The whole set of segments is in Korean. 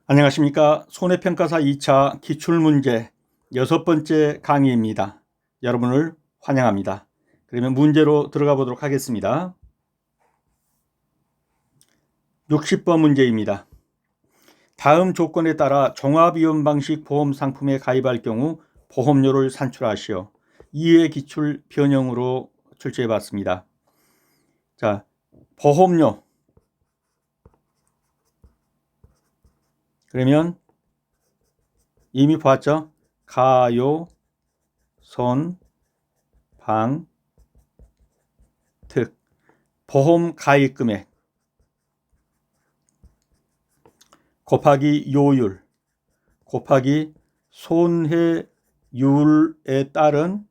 안녕하십니까. 손해평가사 2차 기출문제 6번째 강의입니다. 여러분을 환영합니다. 그러면 문제로 들어가 보도록 하겠습니다. 60번 문제입니다. 다음 조건에 따라 종합이원 방식 보험 상품에 가입할 경우 보험료를 산출하시오. 이해 기출 변형으로 출제해 봤습니다. 자, 보험료. 그러면 이미 봤죠? 가요, 손, 방, 특. 보험 가입 금액 곱하기 요율 곱하기 손해율에 따른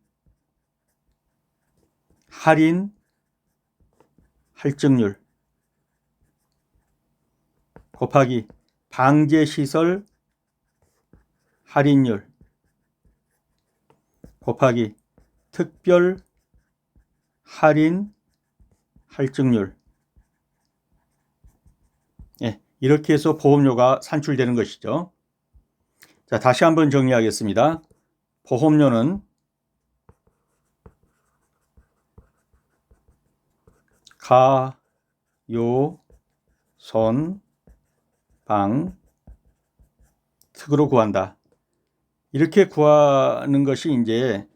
할인 할증률 곱하기 방제시설 할인율 곱하기 특별 할인 할증률. 이렇게 해서 보험료가 산출되는 것이죠. 자, 다시 한번 정리하겠습니다. 보험료는 가, 요, 손, 방, 특으로 구한다. 이렇게 구하는 것이 이제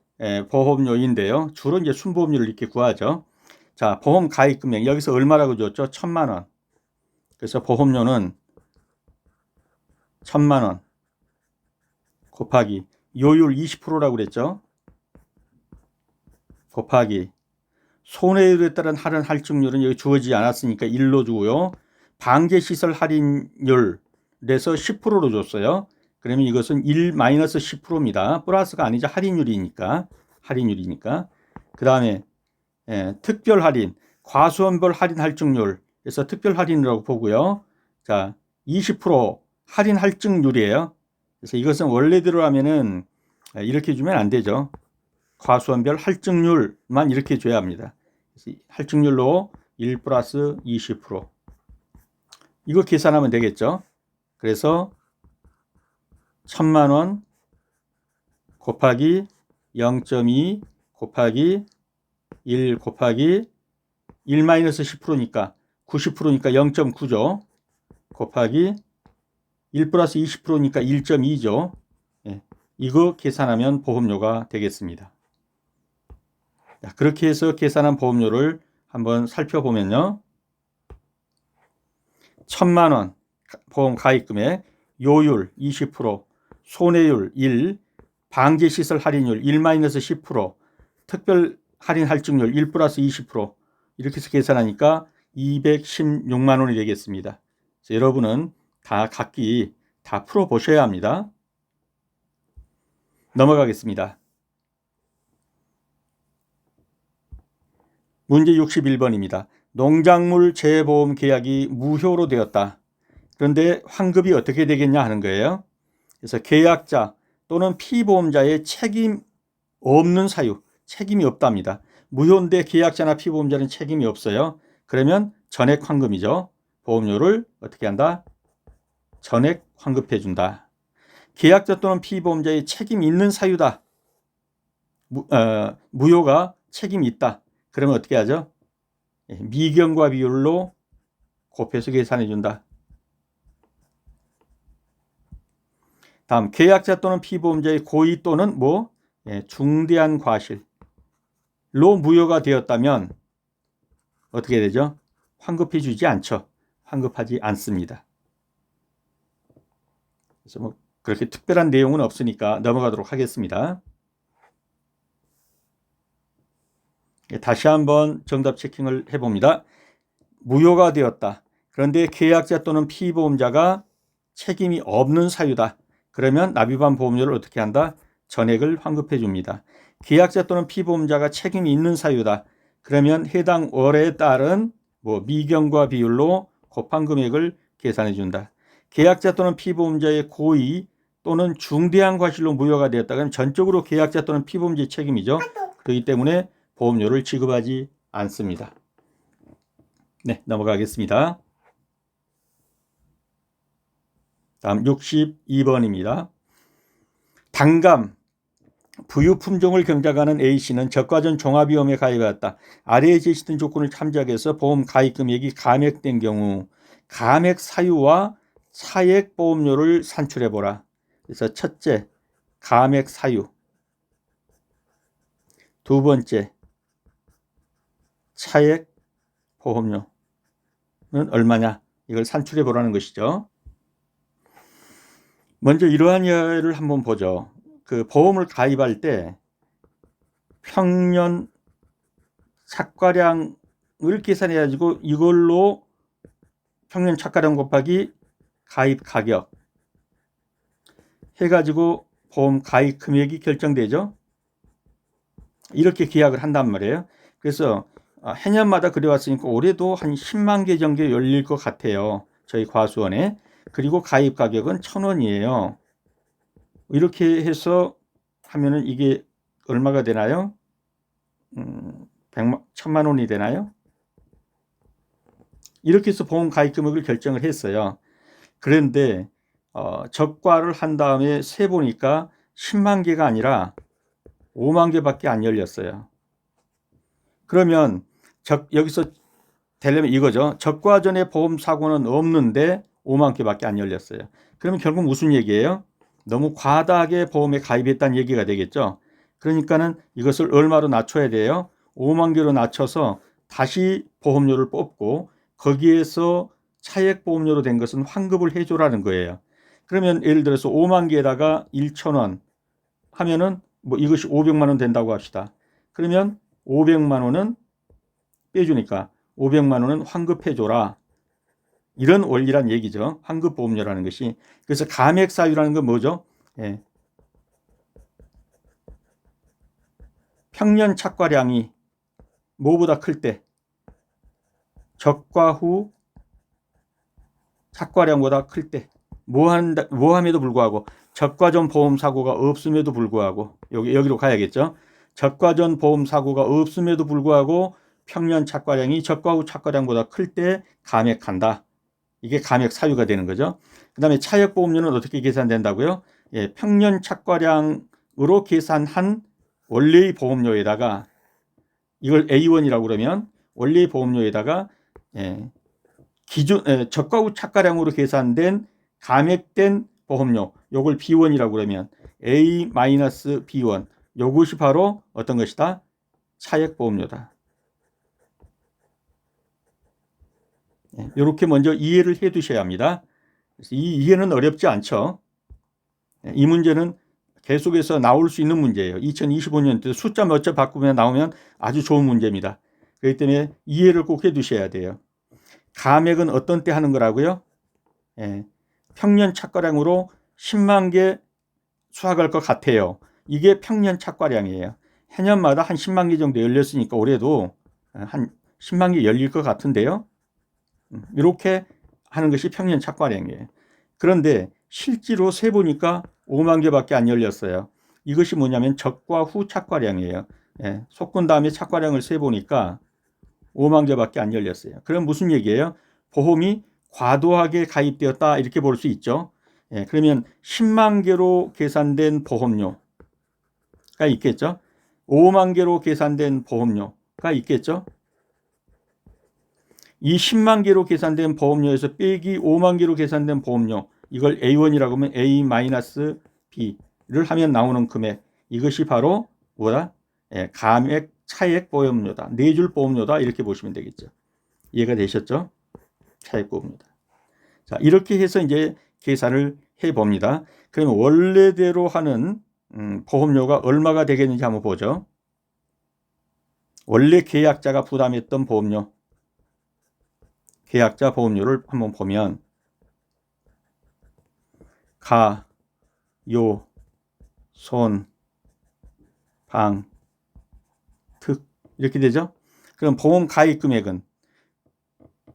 보험료인데요. 주로 이제 순보험료를 이렇게 구하죠. 자, 보험 가입 금액 여기서 얼마라고 줬죠? 1,000만 원. 그래서 보험료는 1,000만 원 곱하기 요율 20%라고 그랬죠. 곱하기 손해율에 따른 할인 할증률은 여기 주어지지 않았으니까 1로 주고요. 방제시설 할인율에서 10%로 줬어요. 그러면 이것은 1-10%입니다. 플러스가 아니죠. 할인율이니까. 그 다음에 특별 할인, 과수원별 할인 할증률에서 특별 할인이라고 보고요. 자, 20% 할인 할증률이에요. 그래서 이것은 원래대로 하면은 이렇게 주면 안 되죠. 과수원별 할증률만 이렇게 줘야 합니다. 그래서 할증률로 1 플러스 20%. 이거 계산하면 되겠죠. 그래서 1,000만 원 곱하기 0.2 곱하기 1 곱하기 1-10%니까 90%니까 0.9죠. 곱하기 1 플러스 20%니까 1.2죠. 이거 계산하면 보험료가 되겠습니다. 그렇게 해서 계산한 보험료를 한번 살펴보면요. 1,000만 원 보험 가입 금액, 요율 20%, 손해율 1, 방제시설 할인율 1-10%, 특별 할인 할증률 1 플러스 20%. 이렇게 해서 계산하니까 216만 원이 되겠습니다. 여러분은 다 각기 다 풀어보셔야 합니다. 넘어가겠습니다. 문제 61번입니다. 농작물 재보험 계약이 무효로 되었다. 그런데 환급이 어떻게 되겠냐 하는 거예요. 그래서 계약자 또는 피보험자의 책임 없는 사유, 책임이 없답니다. 무효인데 계약자나 피보험자는 책임이 없어요. 그러면 전액 환급이죠. 보험료를 어떻게 한다? 전액 환급해 준다. 계약자 또는 피보험자의 책임 있는 사유다. 무효가 책임이 있다. 그러면 어떻게 하죠? 미경과 비율로 곱해서 계산해 준다. 다음, 계약자 또는 피보험자의 고의 또는 중대한 과실로 무효가 되었다면 어떻게 되죠? 환급해 주지 않죠. 환급하지 않습니다. 그래서 그렇게 특별한 내용은 없으니까 넘어가도록 하겠습니다. 다시 한번 정답 체킹을 해봅니다. 무효가 되었다. 그런데 계약자 또는 피보험자가 책임이 없는 사유다. 그러면 납입한 보험료를 어떻게 한다? 전액을 환급해 줍니다. 계약자 또는 피보험자가 책임이 있는 사유다. 그러면 해당 월에 따른 미경과 비율로 곱한 금액을 계산해 준다. 계약자 또는 피보험자의 고의 또는 중대한 과실로 무효가 되었다. 그럼 전적으로 계약자 또는 피보험자의 책임이죠. 그렇기 때문에 보험료를 지급하지 않습니다. 네, 넘어가겠습니다. 다음 62번입니다. 단감, 부유 품종을 경작하는 A씨는 적과전 종합위험에 가입하였다. 아래에 제시된 조건을 참작해서 보험 가입 금액이 감액된 경우 감액 사유와 차액 보험료를 산출해보라. 그래서 첫째, 감액 사유. 두 번째, 차액 보험료는 얼마냐? 이걸 산출해보라는 것이죠. 먼저 이러한 예를 한번 보죠. 그 보험을 가입할 때 평년 착과량을 계산해가지고 이걸로 평년 착과량 곱하기 가입 가격 해가지고 보험 가입 금액이 결정되죠. 이렇게 계약을 한단 말이에요. 그래서 해년마다 그래왔으니까 올해도 한 10만 개 정도 열릴 것 같아요. 저희 과수원에. 그리고 가입 가격은 1,000원이에요. 이렇게 해서 하면은 이게 얼마가 되나요? 1,000만 원이 되나요? 이렇게 해서 보험 가입 금액을 결정을 했어요. 그런데 적과를 한 다음에 세보니까 10만 개가 아니라 5만 개밖에 안 열렸어요. 그러면 여기서 되려면 이거죠. 적과 전에 보험 사고는 없는데 5만 개밖에 안 열렸어요. 그러면 결국 무슨 얘기예요? 너무 과다하게 보험에 가입했다는 얘기가 되겠죠. 그러니까는 이것을 얼마로 낮춰야 돼요? 5만 개로 낮춰서 다시 보험료를 뽑고 거기에서 차액 보험료로 된 것은 환급을 해줘라는 거예요. 그러면 예를 들어서 5만 개에다가 1,000원 하면은 뭐 이것이 500만 원 된다고 합시다. 그러면 500만 원은 빼주니까 500만 원은 환급해줘라. 이런 원리란 얘기죠. 환급보험료라는 것이. 그래서 감액사유라는 건 뭐죠? 예. 평년 착과량이 뭐보다 클 때, 적과 후 착과량보다 클 때, 뭐함에도 불구하고 적과 전 보험 사고가 없음에도 불구하고 여기로 가야겠죠. 적과 전 보험 사고가 없음에도 불구하고 평년 착과량이 적과 후 착과량보다 클 때 감액한다. 이게 감액 사유가 되는 거죠. 그 다음에 차액 보험료는 어떻게 계산된다고요? 예, 평년 착과량으로 계산한 원래의 보험료에다가 이걸 A1이라고 그러면 원래의 보험료에다가 예, 기존 적과 후 착과량으로 계산된 감액된 보험료 요걸 B1이라고 그러면 A-B1 요것이 바로 어떤 것이다? 차액 보험료다. 이렇게 먼저 이해를 해 두셔야 합니다. 이 이해는 어렵지 않죠. 이 문제는 계속해서 나올 수 있는 문제예요. 2025년 때 숫자 몇 자 바꾸면 나오면 아주 좋은 문제입니다. 그렇기 때문에 이해를 꼭 해 두셔야 돼요. 감액은 어떤 때 하는 거라고요? 예, 평년 착과량으로 10만 개 수확할 것 같아요. 이게 평년 착과량이에요. 해년마다 한 10만 개 정도 열렸으니까 올해도 한 10만 개 열릴 것 같은데요. 이렇게 하는 것이 평년 착과량이에요. 그런데 실제로 세보니까 5만 개밖에 안 열렸어요. 이것이 뭐냐면 적과 후 착과량이에요. 예, 섞은 다음에 착과량을 세보니까 5만 개밖에 안 열렸어요. 그럼 무슨 얘기예요? 보험이 과도하게 가입되었다 이렇게 볼 수 있죠. 예, 그러면 10만 개로 계산된 보험료가 있겠죠. 5만 개로 계산된 보험료가 있겠죠. 이 10만 개로 계산된 보험료에서 빼기 5만 개로 계산된 보험료 이걸 A1이라고 하면 A-B를 하면 나오는 금액 이것이 바로 뭐다? 예, 감액 차액 보험료다. 내줄 보험료다 이렇게 보시면 되겠죠. 이해가 되셨죠? 차액 보험료다. 자, 이렇게 해서 이제 계산을 해 봅니다. 그러면 원래대로 하는 보험료가 얼마가 되겠는지 한번 보죠. 원래 계약자가 부담했던 보험료 계약자 보험료를 한번 보면 가, 요, 손, 방, 특 이렇게 되죠. 그럼 보험 가입 금액은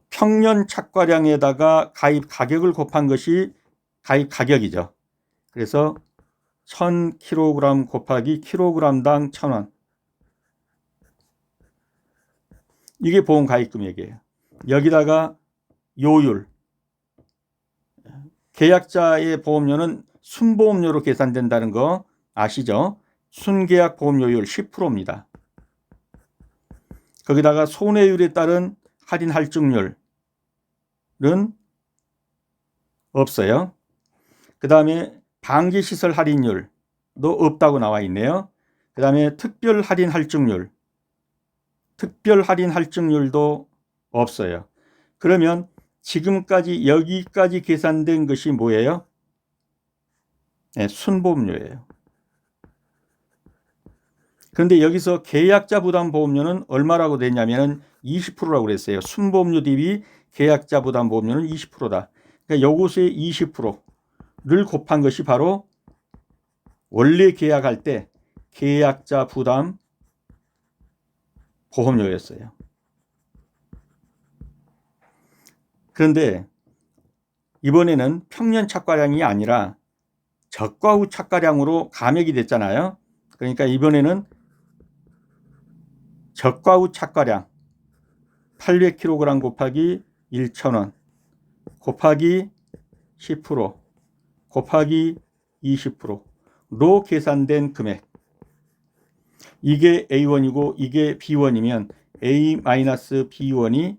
평년 착과량에다가 가입 가격을 곱한 것이 가입 가격이죠. 그래서 1000kg 곱하기 kg당 1000원 이게 보험 가입 금액이에요. 여기다가 요율 계약자의 보험료는 순보험료로 계산된다는 거 아시죠? 순계약 보험료율 10%입니다. 거기다가 손해율에 따른 할인 할증률은 없어요. 그 다음에 방기시설 할인율도 없다고 나와 있네요. 그 다음에 특별 할인 할증률도 없어요. 그러면 지금까지 여기까지 계산된 것이 뭐예요? 네, 순보험료예요. 그런데 여기서 계약자 부담 보험료는 얼마라고 됐냐면 20%라고 그랬어요. 순보험료 대비 계약자 부담 보험료는 20%다. 그러니까 요것의 20%를 곱한 것이 바로 원래 계약할 때 계약자 부담 보험료였어요. 그런데 이번에는 평년 착과량이 아니라 적과 후 착과량으로 감액이 됐잖아요. 그러니까 이번에는 적과 후 착과량 800kg 곱하기 1,000원 곱하기 10% 곱하기 20%로 계산된 금액. 이게 A1이고 이게 B1이면 A-B1이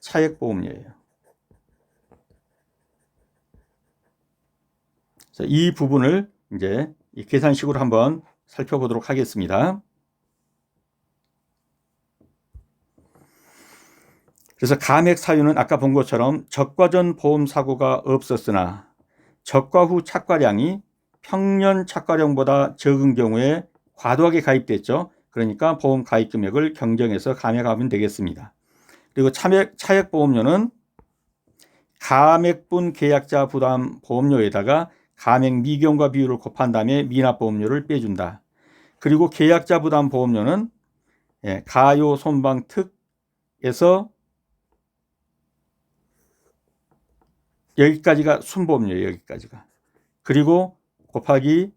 차액보험료예요. 이 부분을 이제 이 계산식으로 한번 살펴보도록 하겠습니다. 그래서 감액 사유는 아까 본 것처럼 적과 전 보험 사고가 없었으나 적과 후 착과량이 평년 착과량보다 적은 경우에 과도하게 가입됐죠. 그러니까 보험 가입 금액을 경정해서 감액하면 되겠습니다. 그리고 차액보험료는 감액분 계약자 부담 보험료에다가 감액 미경과 비율을 곱한 다음에 미납보험료를 빼준다. 그리고 계약자 부담 보험료는 가요 손방특에서 여기까지가 순보험료예요. 여기까지가. 그리고 곱하기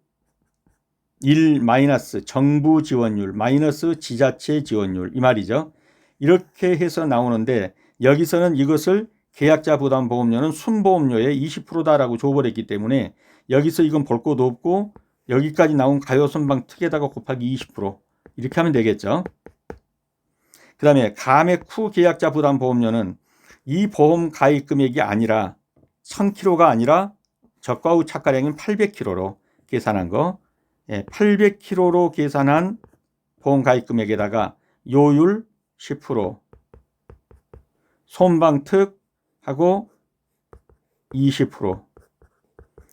1 마이너스 정부 지원율 마이너스 지자체 지원율 이 말이죠. 이렇게 해서 나오는데 여기서는 이것을 계약자 부담 보험료는 순보험료의 20%다라고 줘버렸기 때문에 여기서 이건 볼 것도 없고 여기까지 나온 가요선방 특에다가 곱하기 20% 이렇게 하면 되겠죠. 그 다음에 감액 후 계약자 부담 보험료는 이 보험 가입 금액이 아니라 1000km가 아니라 적과 후 착과량인 800km로 계산한 거 800km로 계산한 보험 가입 금액에다가 요율 10% 손방특하고 20%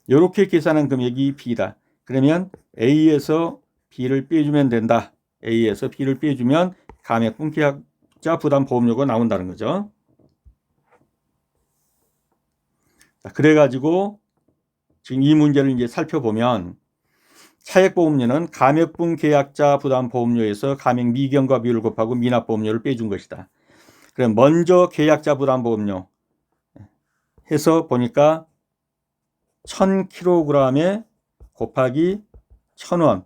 이렇게 계산한 금액이 B다. 그러면 A에서 B를 빼주면 된다. A에서 B를 빼주면 감액분 계약자 부담 보험료가 나온다는 거죠. 자, 그래가지고 지금 이 문제를 이제 살펴보면 차액보험료는 감액분 계약자 부담 보험료에서 감액 미경과 비율을 곱하고 미납보험료를 빼준 것이다. 그럼 먼저 계약자 부담 보험료 해서 보니까 1000kg에 곱하기 1000원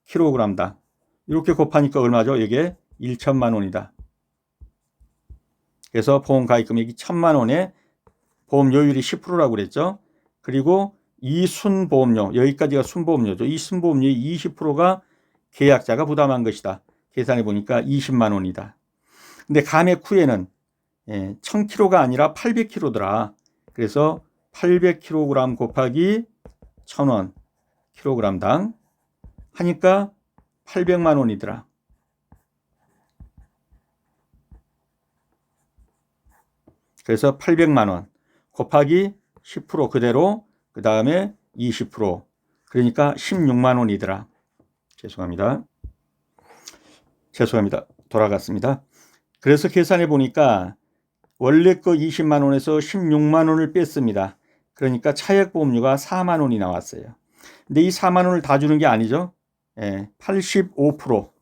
kg당 이렇게 곱하니까 얼마죠? 이게 1천만 원이다. 그래서 보험 가입 금액이 1000만 원에 보험료율이 10%라고 그랬죠. 그리고 이 순보험료, 여기까지가 순보험료죠. 이 순보험료의 20%가 계약자가 부담한 것이다. 계산해 보니까 20만 원이다. 근데 감액 후에는 1000kg가 아니라 800kg더라. 그래서 800kg 곱하기 1000원 kg당 하니까 800만 원이더라. 그래서 800만 원 곱하기 10% 그대로 그 다음에 20% 그러니까 16만 원이더라. 죄송합니다. 돌아갔습니다. 그래서 계산해 보니까 원래 거 20만 원에서 16만 원을 뺐습니다. 그러니까 차액보험료가 4만 원이 나왔어요. 근데 이 4만 원을 다 주는 게 아니죠. 85%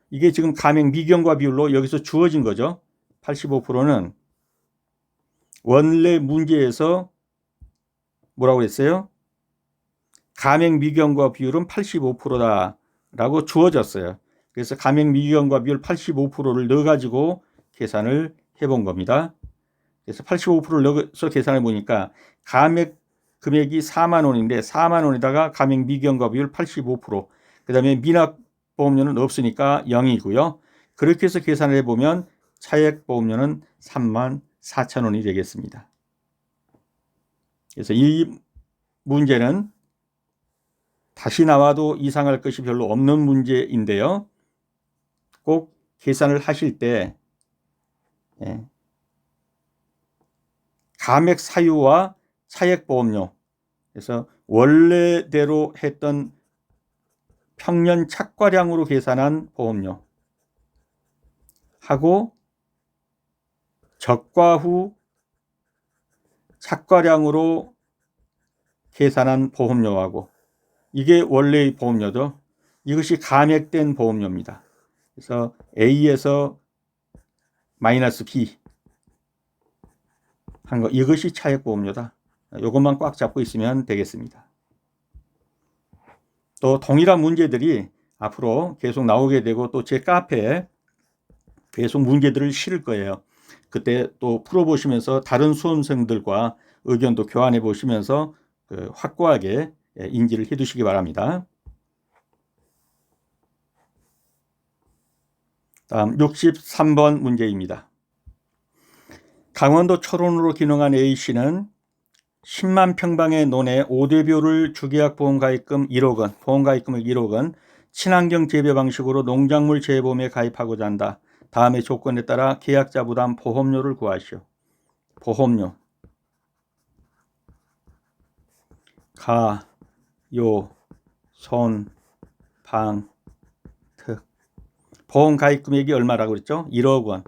이게 지금 감액 미경과 비율로 여기서 주어진 거죠. 85%는 원래 문제에서 뭐라고 했어요? 감액 미경과 비율은 85%다라고 주어졌어요. 그래서 감액 미경과 비율 85%를 넣어가지고 계산을 해본 겁니다. 그래서 85%를 넣어서 계산해 보니까 감액 금액이 4만 원인데 4만 원에다가 감액 미경과 비율 85%, 그 다음에 미납보험료는 없으니까 0이고요. 그렇게 해서 계산을 해보면 차액보험료는 3만 4천 원이 되겠습니다. 그래서 이 문제는 다시 나와도 이상할 것이 별로 없는 문제인데요. 꼭 계산을 하실 때 감액 사유와 차액보험료, 그래서 원래대로 했던 평년 착과량으로 계산한 보험료 하고 적과 후 착과량으로 계산한 보험료하고, 이게 원래의 보험료죠. 이것이 감액된 보험료입니다. 그래서 A에서 마이너스 B 한 거, 이것이 차액보험료다. 이것만 꽉 잡고 있으면 되겠습니다. 또 동일한 문제들이 앞으로 계속 나오게 되고 또 제 카페에 계속 문제들을 실을 거예요. 그때 또 풀어보시면서 다른 수험생들과 의견도 교환해 보시면서 확고하게 인지를 해 두시기 바랍니다. 다음 63번 문제입니다. 강원도 철원으로 기능한 A씨는 10만 평방의 논에 5대뷰를 주계약보험 가입금 1억 원, 보험 가입금을 1억 원, 친환경 재배 방식으로 농작물 재보험에 가입하고자 한다. 다음의 조건에 따라 계약자 부담 보험료를 구하시오. 보험료 가, 요, 손, 방, 특. 보험 가입 금액이 얼마라고 그랬죠? 1억 원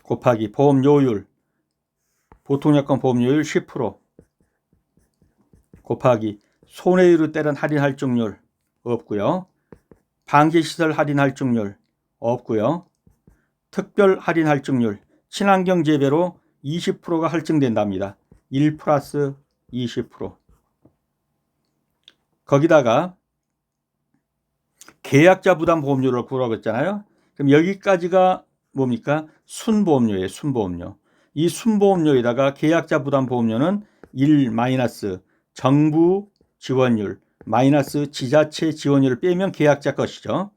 곱하기 보험료율, 보통약관 보험료율 10% 곱하기 손해율을 따른 할인 할증률 없고요. 방제시설 할인 할증률 없고요. 특별 할인 할증률, 친환경 재배로 20%가 할증된답니다. 1 플러스 20%. 거기다가 계약자 부담 보험료를 구하라고 했잖아요. 그럼 여기까지가 뭡니까? 순보험료예요. 순보험료. 이 순보험료에다가 계약자 부담 보험료는 1 마이너스 정부 지원율 마이너스 지자체 지원율을 빼면 계약자 것이죠.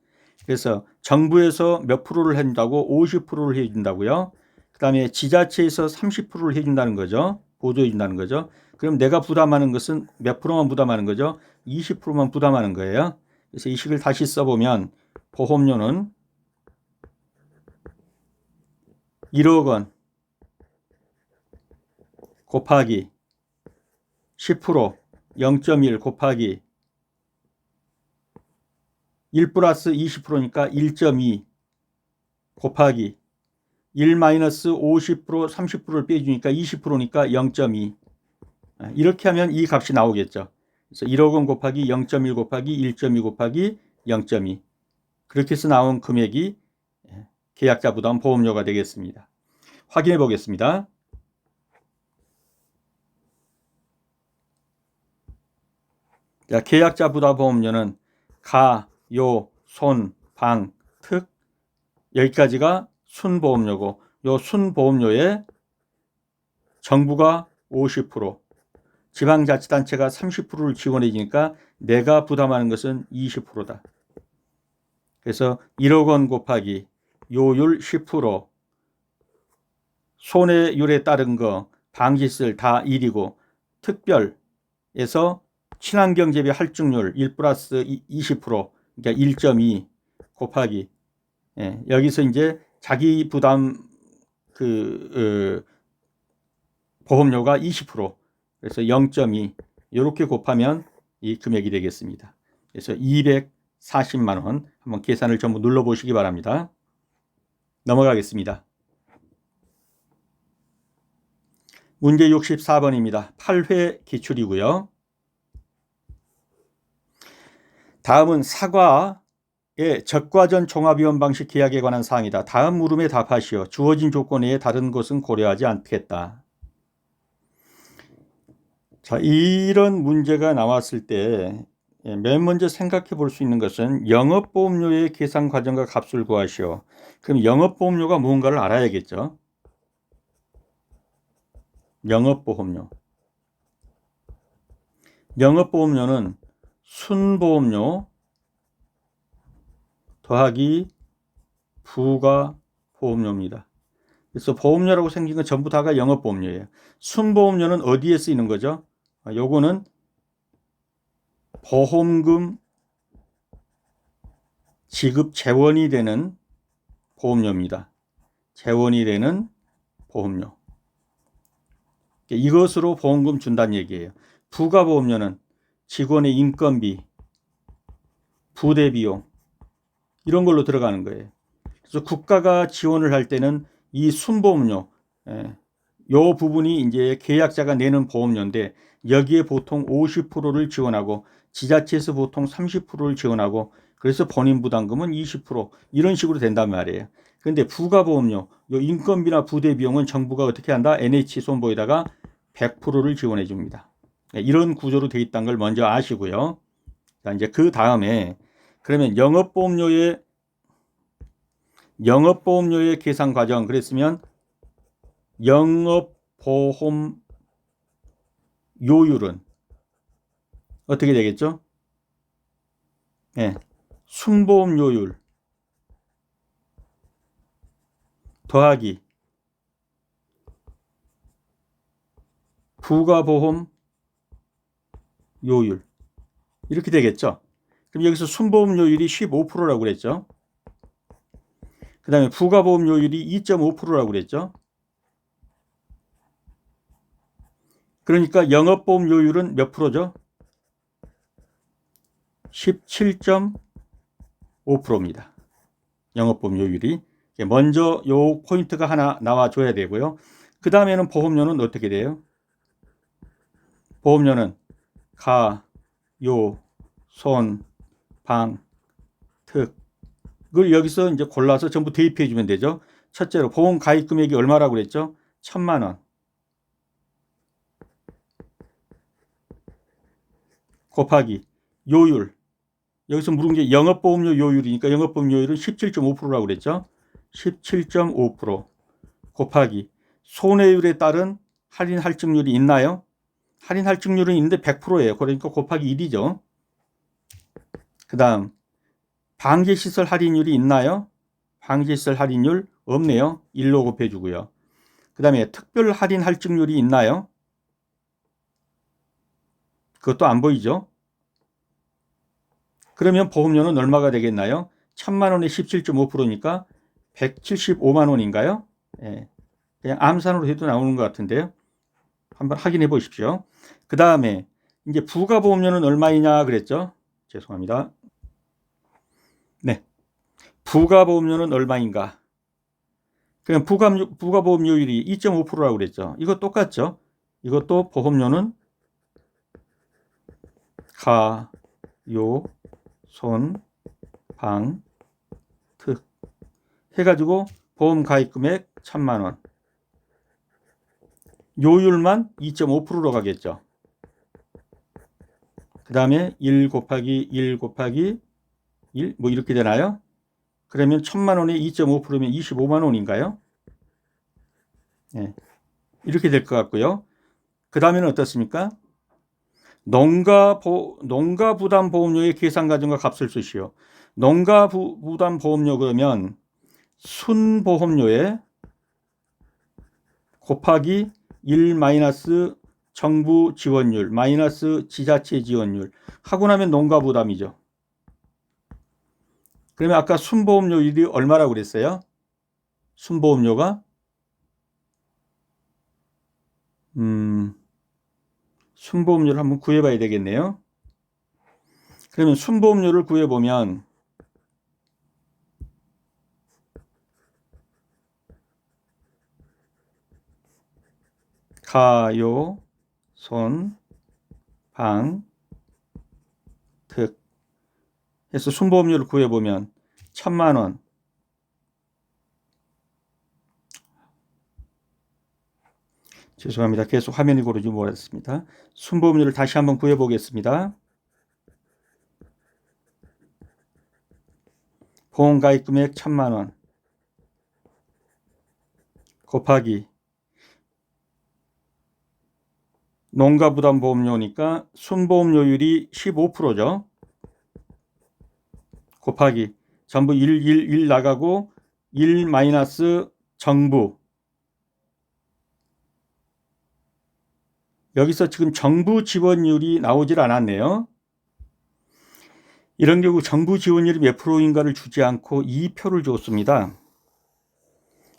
그래서 정부에서 몇 프로를 해준다고? 50%를 해준다고요. 그 다음에 지자체에서 30%를 해준다는 거죠. 보조해 준다는 거죠. 그럼 내가 부담하는 것은 몇 프로만 부담하는 거죠? 20%만 부담하는 거예요. 그래서 이 식을 다시 써보면 보험료는 1억 원 곱하기 10% 0.1 곱하기 1 플러스 20%니까 1.2 곱하기 1 마이너스 50% 30%를 빼주니까 20%니까 0.2. 이렇게 하면 이 값이 나오겠죠. 그래서 1억 원 곱하기 0.1 곱하기 1.2 곱하기 0.2. 그렇게 해서 나온 금액이 계약자 부담 보험료가 되겠습니다. 확인해 보겠습니다. 자, 계약자 부담 보험료는 가, 요, 손, 방, 특, 여기까지가 순보험료고, 요 순보험료에 정부가 50%, 지방자치단체가 30%를 지원해 주니까 내가 부담하는 것은 20%다. 그래서 1억 원 곱하기 요율 10%, 손해율에 따른 거 방지시설 다 1이고 특별에서 친환경 재배 할증률 1 플러스 20%, 그러니까 1.2 곱하기 여기서 이제 자기 부담 보험료가 20%, 그래서 0.2 이렇게 곱하면 이 금액이 되겠습니다. 그래서 240만 원 한번 계산을 전부 눌러 보시기 바랍니다. 넘어가겠습니다. 문제 64번입니다. 8회 기출이고요. 다음은 사과의 적과전 종합위험 방식 계약에 관한 사항이다. 다음 물음에 답하시오. 주어진 조건 외에 다른 것은 고려하지 않겠다. 자, 이런 문제가 나왔을 때 맨 먼저 생각해 볼 수 있는 것은 영업보험료의 계산 과정과 값을 구하시오. 그럼 영업보험료가 무언가를 알아야겠죠. 영업보험료. 영업보험료는 순보험료 더하기 부가보험료입니다. 그래서 보험료라고 생긴 건 전부 다가 영업보험료예요. 순보험료는 어디에 쓰이는 거죠? 요거는 보험금 지급 재원이 되는 보험료입니다. 재원이 되는 보험료. 이것으로 보험금 준다는 얘기예요. 부가보험료는 직원의 인건비, 부대비용 이런 걸로 들어가는 거예요. 그래서 국가가 지원을 할 때는 이 순보험료, 요 부분이 이제 계약자가 내는 보험료인데 여기에 보통 50%를 지원하고 지자체에서 보통 30%를 지원하고 그래서 본인 부담금은 20% 이런 식으로 된단 말이에요. 그런데 부가보험료, 요 인건비나 부대 비용은 정부가 어떻게 한다? NH 손보에다가 100%를 지원해 줍니다. 이런 구조로 되어 있다는 걸 먼저 아시고요. 자, 이제 그 다음에 그러면 영업보험료의 계산 과정 그랬으면 영업보험 요율은 어떻게 되겠죠? 네. 순보험료율 더하기 부가보험 요율 이렇게 되겠죠. 그럼 여기서 순보험료율이 15%라고 그랬죠. 그 다음에 부가보험료율이 2.5%라고 그랬죠. 그러니까 영업보험료율은 몇 프로죠? 17.5%입니다. 영업보험료율이. 먼저 요 포인트가 하나 나와줘야 되고요. 그 다음에는 보험료는 어떻게 돼요? 보험료는 가, 요, 손, 방, 특. 그걸 여기서 이제 골라서 전부 대입해 주면 되죠. 첫째로 보험 가입 금액이 얼마라고 그랬죠? 1,000만 원. 곱하기 요율. 여기서 물은 게 영업보험료 요율이니까 영업보험료율은 17.5%라고 그랬죠. 17.5% 곱하기 손해율에 따른 할인 할증률이 있나요? 할인 할증률은 있는데 100%예요. 그러니까 곱하기 1이죠. 그 다음 방제시설 할인율이 있나요? 방제시설 할인율 없네요. 1로 곱해주고요. 그 다음에 특별 할인 할증률이 있나요? 그것도 안 보이죠? 그러면 보험료는 얼마가 되겠나요? 1,000만 원에 17.5%니까 175만 원인가요? 예, 그냥 암산으로 해도 나오는 것 같은데요. 한번 확인해 보십시오. 그 다음에 이제 부가보험료는 얼마이냐 그랬죠? 죄송합니다. 네, 부가보험료는 얼마인가? 그냥 부가보험료율이 2.5%라고 그랬죠. 이거 똑같죠? 이것도 보험료는 가, 요, 손, 방, 특 해가지고 보험 가입 금액 1,000만 원. 요율만 2.5%로 가겠죠. 그 다음에 1 곱하기 1 곱하기 1 뭐 이렇게 되나요? 그러면 1,000만 원에 2.5%면 25만 원인가요? 네. 이렇게 될 것 같고요. 그 다음에는 어떻습니까? 농가 부담 보험료의 계산 과정과 값을 쓰시오. 농가 부담 보험료 그러면 순보험료에 곱하기 1 마이너스 정부 지원율 마이너스 지자체 지원율 하고 나면 농가 부담이죠. 그러면 아까 순보험료율이 얼마라고 그랬어요? 순보험료가 순보험료를 한번 구해봐야 되겠네요. 그러면 순보험료를 구해보면 가요, 손, 방, 특 해서 순보험료를 구해보면 1,000만 원. 죄송합니다. 계속 화면이 고르지 못했습니다. 순보험료를 다시 한번 구해보겠습니다. 보험가입 금액 1,000만 원 곱하기 농가부담보험료니까 순보험료율이 15%죠. 곱하기 전부 1 나가고 1 마이너스 정부. 여기서 지금 정부 지원율이 나오질 않았네요. 이런 경우 정부 지원율이 몇 프로인가를 주지 않고 2표를 줬습니다.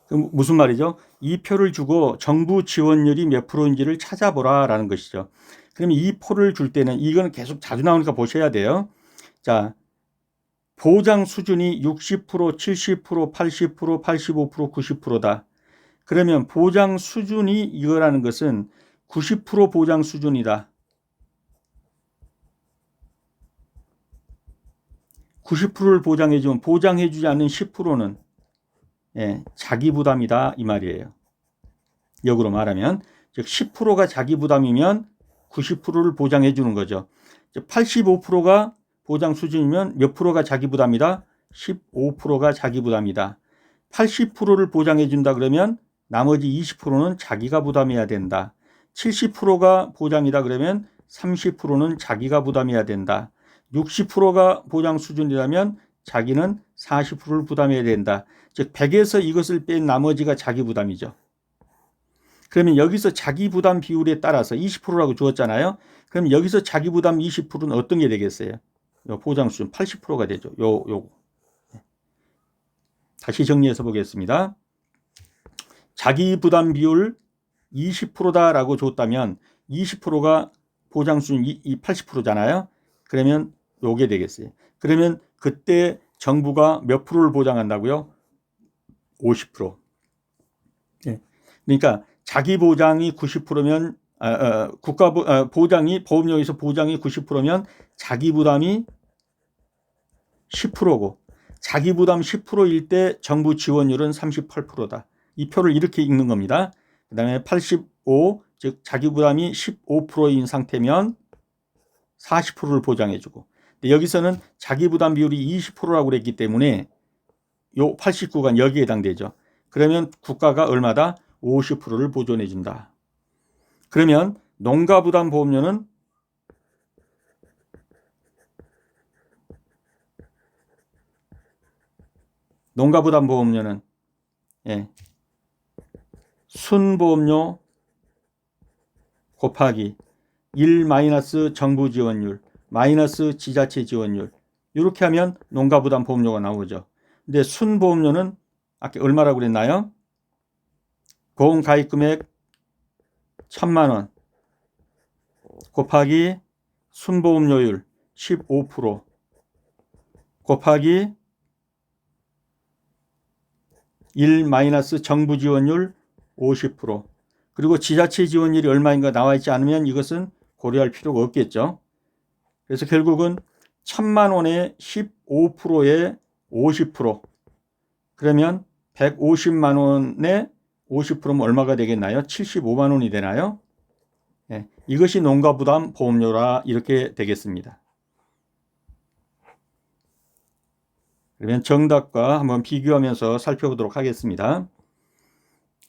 그럼 무슨 말이죠? 2표를 주고 정부 지원율이 몇 프로인지를 찾아보라 라는 것이죠. 그러면 2표를 줄 때는 이거는 계속 자주 나오니까 보셔야 돼요. 자, 보장 수준이 60%, 70%, 80%, 85%, 90%다. 그러면 보장 수준이 이거라는 것은 90% 보장 수준이다. 90%를 보장해주면 보장해주지 않는 10%는 자기 부담이다 이 말이에요. 역으로 말하면 즉 10%가 자기 부담이면 90%를 보장해 주는 거죠. 85%가 보장 수준이면 몇 프로가 자기 부담이다? 15%가 자기 부담이다. 80%를 보장해 준다 그러면 나머지 20%는 자기가 부담해야 된다. 70%가 보장이다 그러면 30%는 자기가 부담해야 된다. 60%가 보장 수준이라면 자기는 40%를 부담해야 된다. 즉 100에서 이것을 뺀 나머지가 자기 부담이죠. 그러면 여기서 자기 부담 비율에 따라서 20%라고 주었잖아요. 그럼 여기서 자기 부담 20%는 어떤 게 되겠어요? 요 보장 수준 80%가 되죠. 요거. 다시 정리해서 보겠습니다. 자기 부담 비율 20%다라고 줬다면 20%가 보장 수준 80%잖아요. 그러면 요게 되겠어요. 그러면 그때 정부가 몇 프로를 보장한다고요? 50%. 그러니까 자기 보장이 90%면 국가 보장이 보험료에서 보장이 90%면 자기 부담이 10%고 자기 부담 10%일 때 정부 지원율은 38%다. 이 표를 이렇게 읽는 겁니다. 그다음에 85, 즉 자기 부담이 15%인 상태면 40%를 보장해 주고 여기서는 자기 부담 비율이 20%라고 그랬기 때문에 요 89가 여기에 해당되죠. 그러면 국가가 얼마다? 50%를 보존해 준다. 그러면 농가부담보험료는 순보험료 곱하기 1 마이너스 정부 지원율 마이너스 지자체 지원율 이렇게 하면 농가부담보험료가 나오죠. 근데 순보험료는 아까 얼마라고 그랬나요? 보험 가입 금액 1,000만 원 곱하기 순보험료율 15% 곱하기 1 마이너스 정부 지원율 50% 그리고 지자체 지원율이 얼마인가 나와 있지 않으면 이것은 고려할 필요가 없겠죠. 그래서 결국은 1,000만 원에 15%에 50% 그러면 150만 원에 50%면 얼마가 되겠나요? 75만 원이 되나요? 이것이 농가부담 보험료라 이렇게 되겠습니다. 그러면 정답과 한번 비교하면서 살펴보도록 하겠습니다.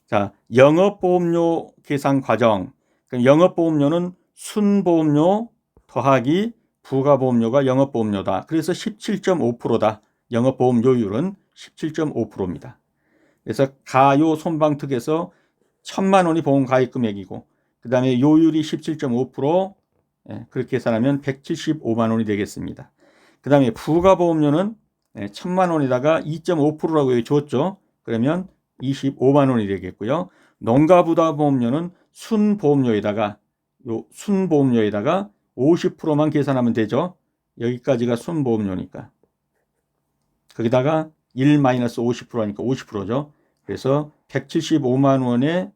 자, 영업보험료 계산 과정. 영업보험료는 순보험료 더하기 부가보험료가 영업보험료다. 그래서 17.5%다. 영업보험료율은 17.5%입니다. 그래서 가요 손방특에서 1,000만 원이 보험 가입 금액이고 그 다음에 요율이 17.5% 그렇게 계산하면 175만 원이 되겠습니다. 그 다음에 부가보험료는 1,000만 원에다가 2.5%라고 여기 줬죠. 그러면 25만 원이 되겠고요. 농가부담보험료는 순보험료에다가 50%만 계산하면 되죠. 여기까지가 순보험료니까. 거기다가 1-50%니까 50%죠. 그래서 175만 원에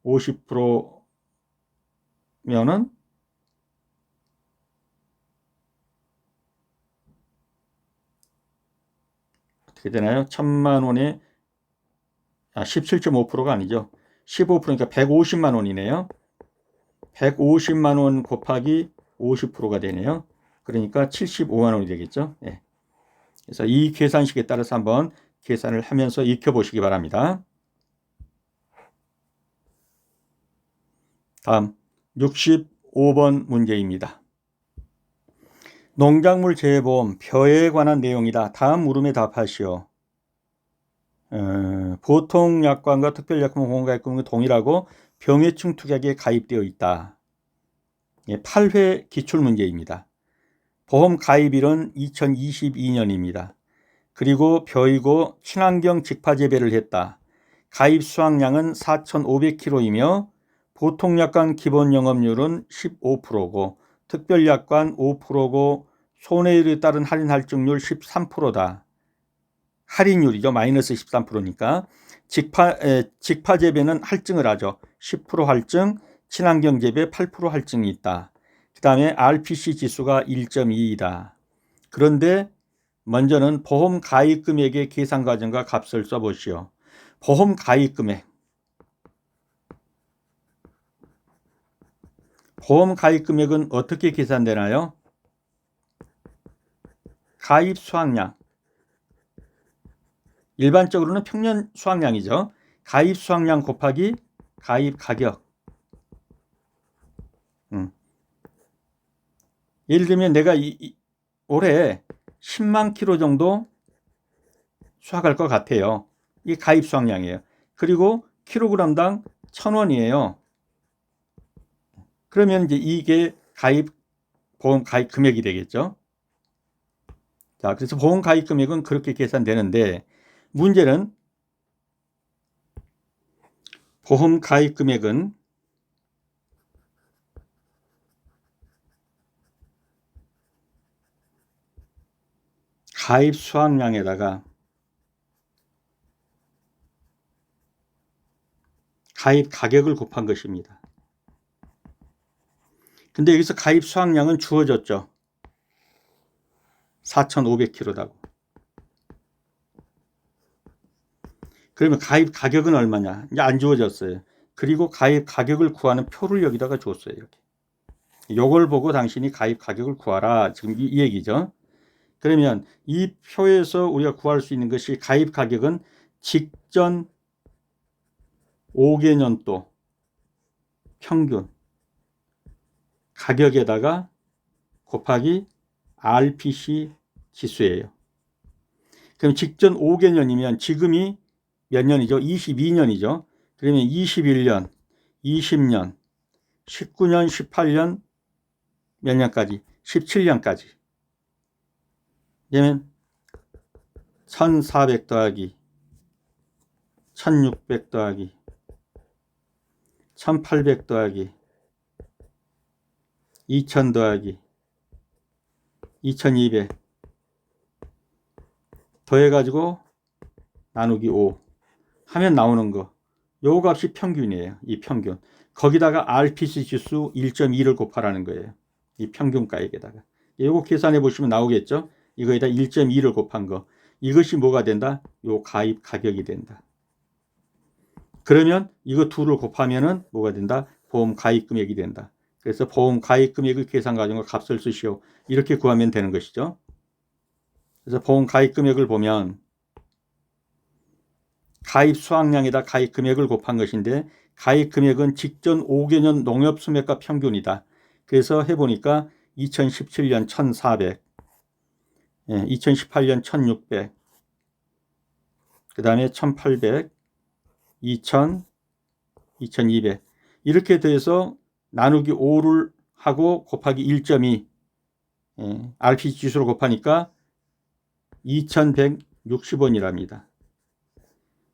50%면은 어떻게 되나요? 1,000만 원에 17.5%가 아니죠. 15%니까 150만 원이네요. 150만 원 곱하기 50%가 되네요. 그러니까 75만 원이 되겠죠. 그래서 이 계산식에 따라서 한번 계산을 하면서 익혀보시기 바랍니다. 다음 65번 문제입니다. 농작물 재해보험 벼에 관한 내용이다. 다음 물음에 답하시오. 보통약관과 특별약관 보험가입금은 동일하고 병해충 투약에 가입되어 있다. 8회 기출문제입니다. 보험 가입일은 2022년입니다. 그리고 벼이고 친환경 직파재배를 했다. 가입 수확량은 4,500kg이며 보통약관 기본영업률은 15%고 특별약관 5%고 손해율에 따른 할인 할증률 13%다. 할인율이죠. 마이너스 13%니까. 직파재배는 할증을 하죠. 10% 할증, 친환경재배 8% 할증이 있다. 그 다음에 RPC 지수가 1.2이다. 그런데 먼저는 보험 가입 금액의 계산 과정과 값을 써보시오. 보험 가입 금액. 보험 가입 금액은 어떻게 계산되나요? 가입 수확량. 일반적으로는 평년 수확량이죠. 가입 수확량 곱하기 가입 가격. 예를 들면 내가 올해 10만 킬로 정도 수확할 것 같아요. 이게 가입 수확량이에요. 그리고 킬로그램당 1,000원이에요. 그러면 이제 이게 보험 가입 금액이 되겠죠. 자, 그래서 보험 가입 금액은 그렇게 계산되는데 문제는 보험 가입 금액은 가입 수확량에다가 가입 가격을 곱한 것입니다. 근데 여기서 가입 수확량은 주어졌죠. 4,500kg다고. 그러면 가입 가격은 얼마냐? 이제 안 주어졌어요. 그리고 가입 가격을 구하는 표를 여기다가 줬어요. 이렇게. 요걸 보고 당신이 가입 가격을 구하라. 지금 이 얘기죠. 그러면 이 표에서 우리가 구할 수 있는 것이 가입 가격은 직전 5개년도 평균 가격에다가 곱하기 RPC 지수예요. 그럼 직전 5개년이면 지금이 몇 년이죠? 22년이죠. 그러면 21년, 20년, 19년, 18년 몇 년까지? 17년까지. 그러면 1400 더하기 1600 더하기 1800 더하기 2000 더하기 2200 더해가지고 나누기 5 하면 나오는 거. 요 값이 평균이에요. 이 평균. 거기다가 RPC 지수 1.2를 곱하라는 거예요. 이 평균가액에다가. 요거 계산해 보시면 나오겠죠. 이거에다 1.2를 곱한 거. 이것이 뭐가 된다? 요 가입 가격이 된다. 그러면 이거 둘을 곱하면은 뭐가 된다? 보험 가입 금액이 된다. 그래서 보험 가입 금액의 계산 과정과 값을 쓰시오. 이렇게 구하면 되는 것이죠. 그래서 보험 가입 금액을 보면 가입 수확량에다 가입 금액을 곱한 것인데 가입 금액은 직전 5개년 농협 수매가 평균이다. 그래서 해보니까 2017년 1,400, 2018년 1,600, 그 다음에 1,800, 2,000, 2,200 이렇게 돼서 나누기 5를 하고 곱하기 1.2 RPC 지수로 곱하니까 2,160원이랍니다.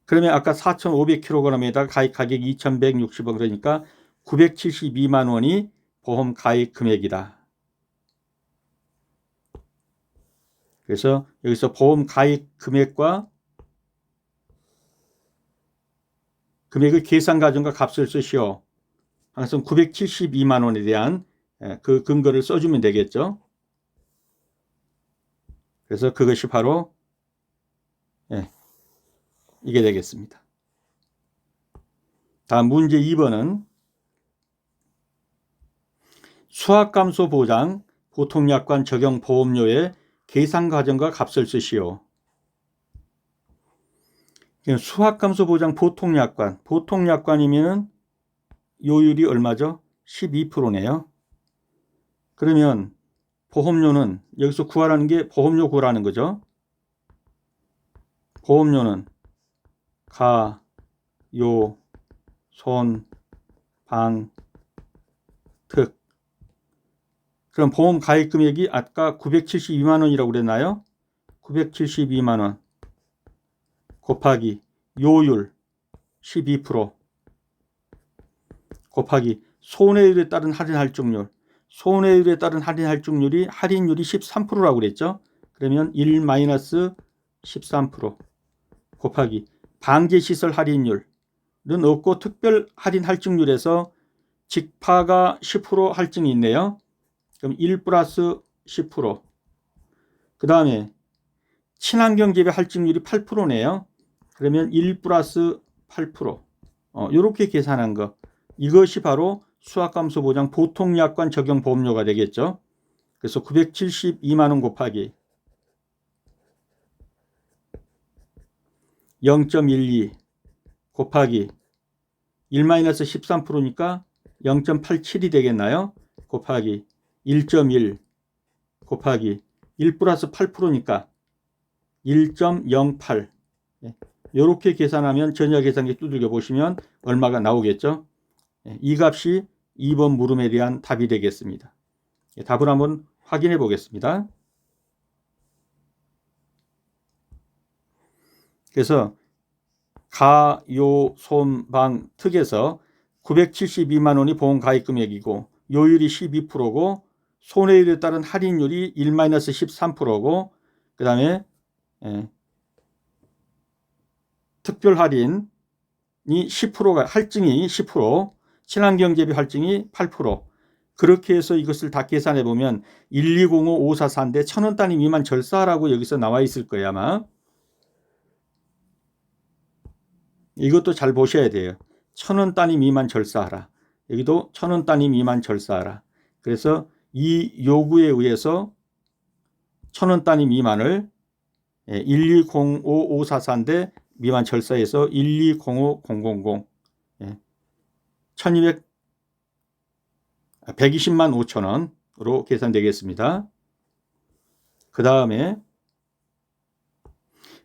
그러면 아까 4,500kg에다가 가입 가격이 2,160원 그러니까 972만 원이 보험 가입 금액이다. 그래서 여기서 보험 가입 금액과 금액의 계산 과정과 값을 쓰시오. 항상 972만 원에 대한 그 근거를 써주면 되겠죠. 그래서 그것이 바로 이게 되겠습니다. 다음 문제 2번은 수확감소 보장 보통약관 적용 보험료의 계산 과정과 값을 쓰시오. 수확감소 보장 보통약관. 보통약관이면은 요율이 얼마죠? 12%네요. 그러면 보험료는 여기서 구하라는 게 보험료 구하라는 거죠. 보험료는 가, 요, 손, 방, 특. 그럼 보험 가입 금액이 아까 972만 원이라고 그랬나요? 972만 원 곱하기 요율 12% 곱하기 손해율에 따른 할인 할증률. 손해율에 따른 할인 할증률이 할인율이 13%라고 그랬죠. 그러면 1-13% 곱하기 방제시설 할인율은 없고 특별 할인 할증률에서 직파가 10% 할증이 있네요. 그럼 1 플러스 10%. 그 다음에 친환경 재배 할증률이 8%네요. 그러면 1 플러스 8%. 이렇게 계산한 거. 이것이 바로 수학감소보장 보통약관 적용 보험료가 되겠죠. 그래서 972만 원 곱하기 0.12 곱하기 1-13%니까 0.87이 되겠나요? 곱하기 1.1 곱하기 1 플러스 8%니까 1.08. 이렇게 계산하면 전자 계산기 두들겨 보시면 얼마가 나오겠죠. 이 값이 2번 물음에 대한 답이 되겠습니다. 답을 한번 확인해 보겠습니다. 그래서 가, 요, 손, 방, 특에서 972만 원이 보험 가입 금액이고 요율이 12%고 손해율에 따른 할인율이 1-13%고 그 다음에 특별 할인이 10%가 할증이 10%, 친환경 재배 할증이 8%. 그렇게 해서 이것을 다 계산해 보면 1205544인데 1,000원 단위 미만 절사라고 여기서 나와 있을 거예요, 아마. 이것도 잘 보셔야 돼요. 1,000원 단위 미만 절사하라. 여기도 1,000원 단위 미만 절사하라. 그래서 이 요구에 의해서 1,000원 단위 미만을 1205544인데 미만 절사해서 1205000 120만 5천 원으로 계산되겠습니다. 그 다음에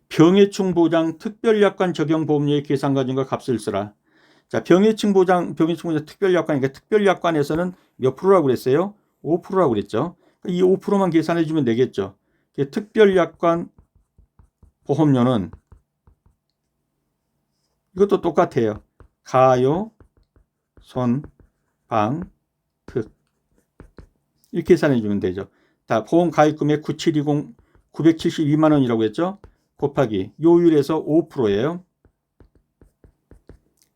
병해충 보장 특별약관 적용 보험료의 계산 과정과 값을 쓰라. 자, 병해충 보장 특별약관이니까 특별약관에서는 몇 프로라고 그랬어요? 5%라고 그랬죠. 이 5%만 계산해 주면 되겠죠. 특별약관 보험료는 이것도 똑같아요. 가요, 손, 방, 특. 이렇게 계산해 주면 되죠. 다 보험 가입 금액 972만 원이라고 했죠. 곱하기 요율에서 5%예요.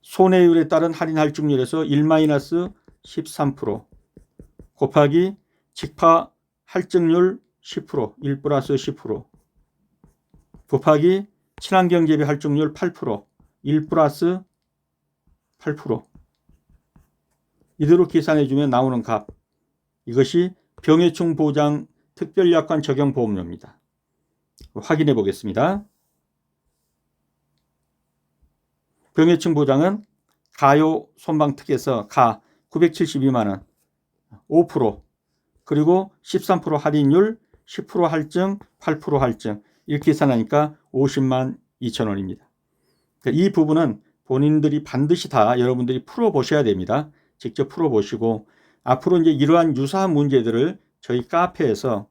손해율에 따른 할인 할증률에서 1-13% 곱하기 직파 할증률 10%, 1 플러스 10% 곱하기 친환경 재배 할증률 8%, 1 플러스 8%. 이대로 계산해 주면 나오는 값. 이것이 병해충 보장 특별약관 적용 보험료입니다. 확인해 보겠습니다. 병해충 보장은 가요 손방 특에서 가 972만 원 5% 그리고 13% 할인율 10% 할증 8% 할증 이렇게 계산하니까 50만 2천 원입니다. 이 부분은 본인들이 반드시 다 여러분들이 풀어 보셔야 됩니다. 직접 풀어 보시고 앞으로 이제 이러한 유사한 문제들을 저희 카페에서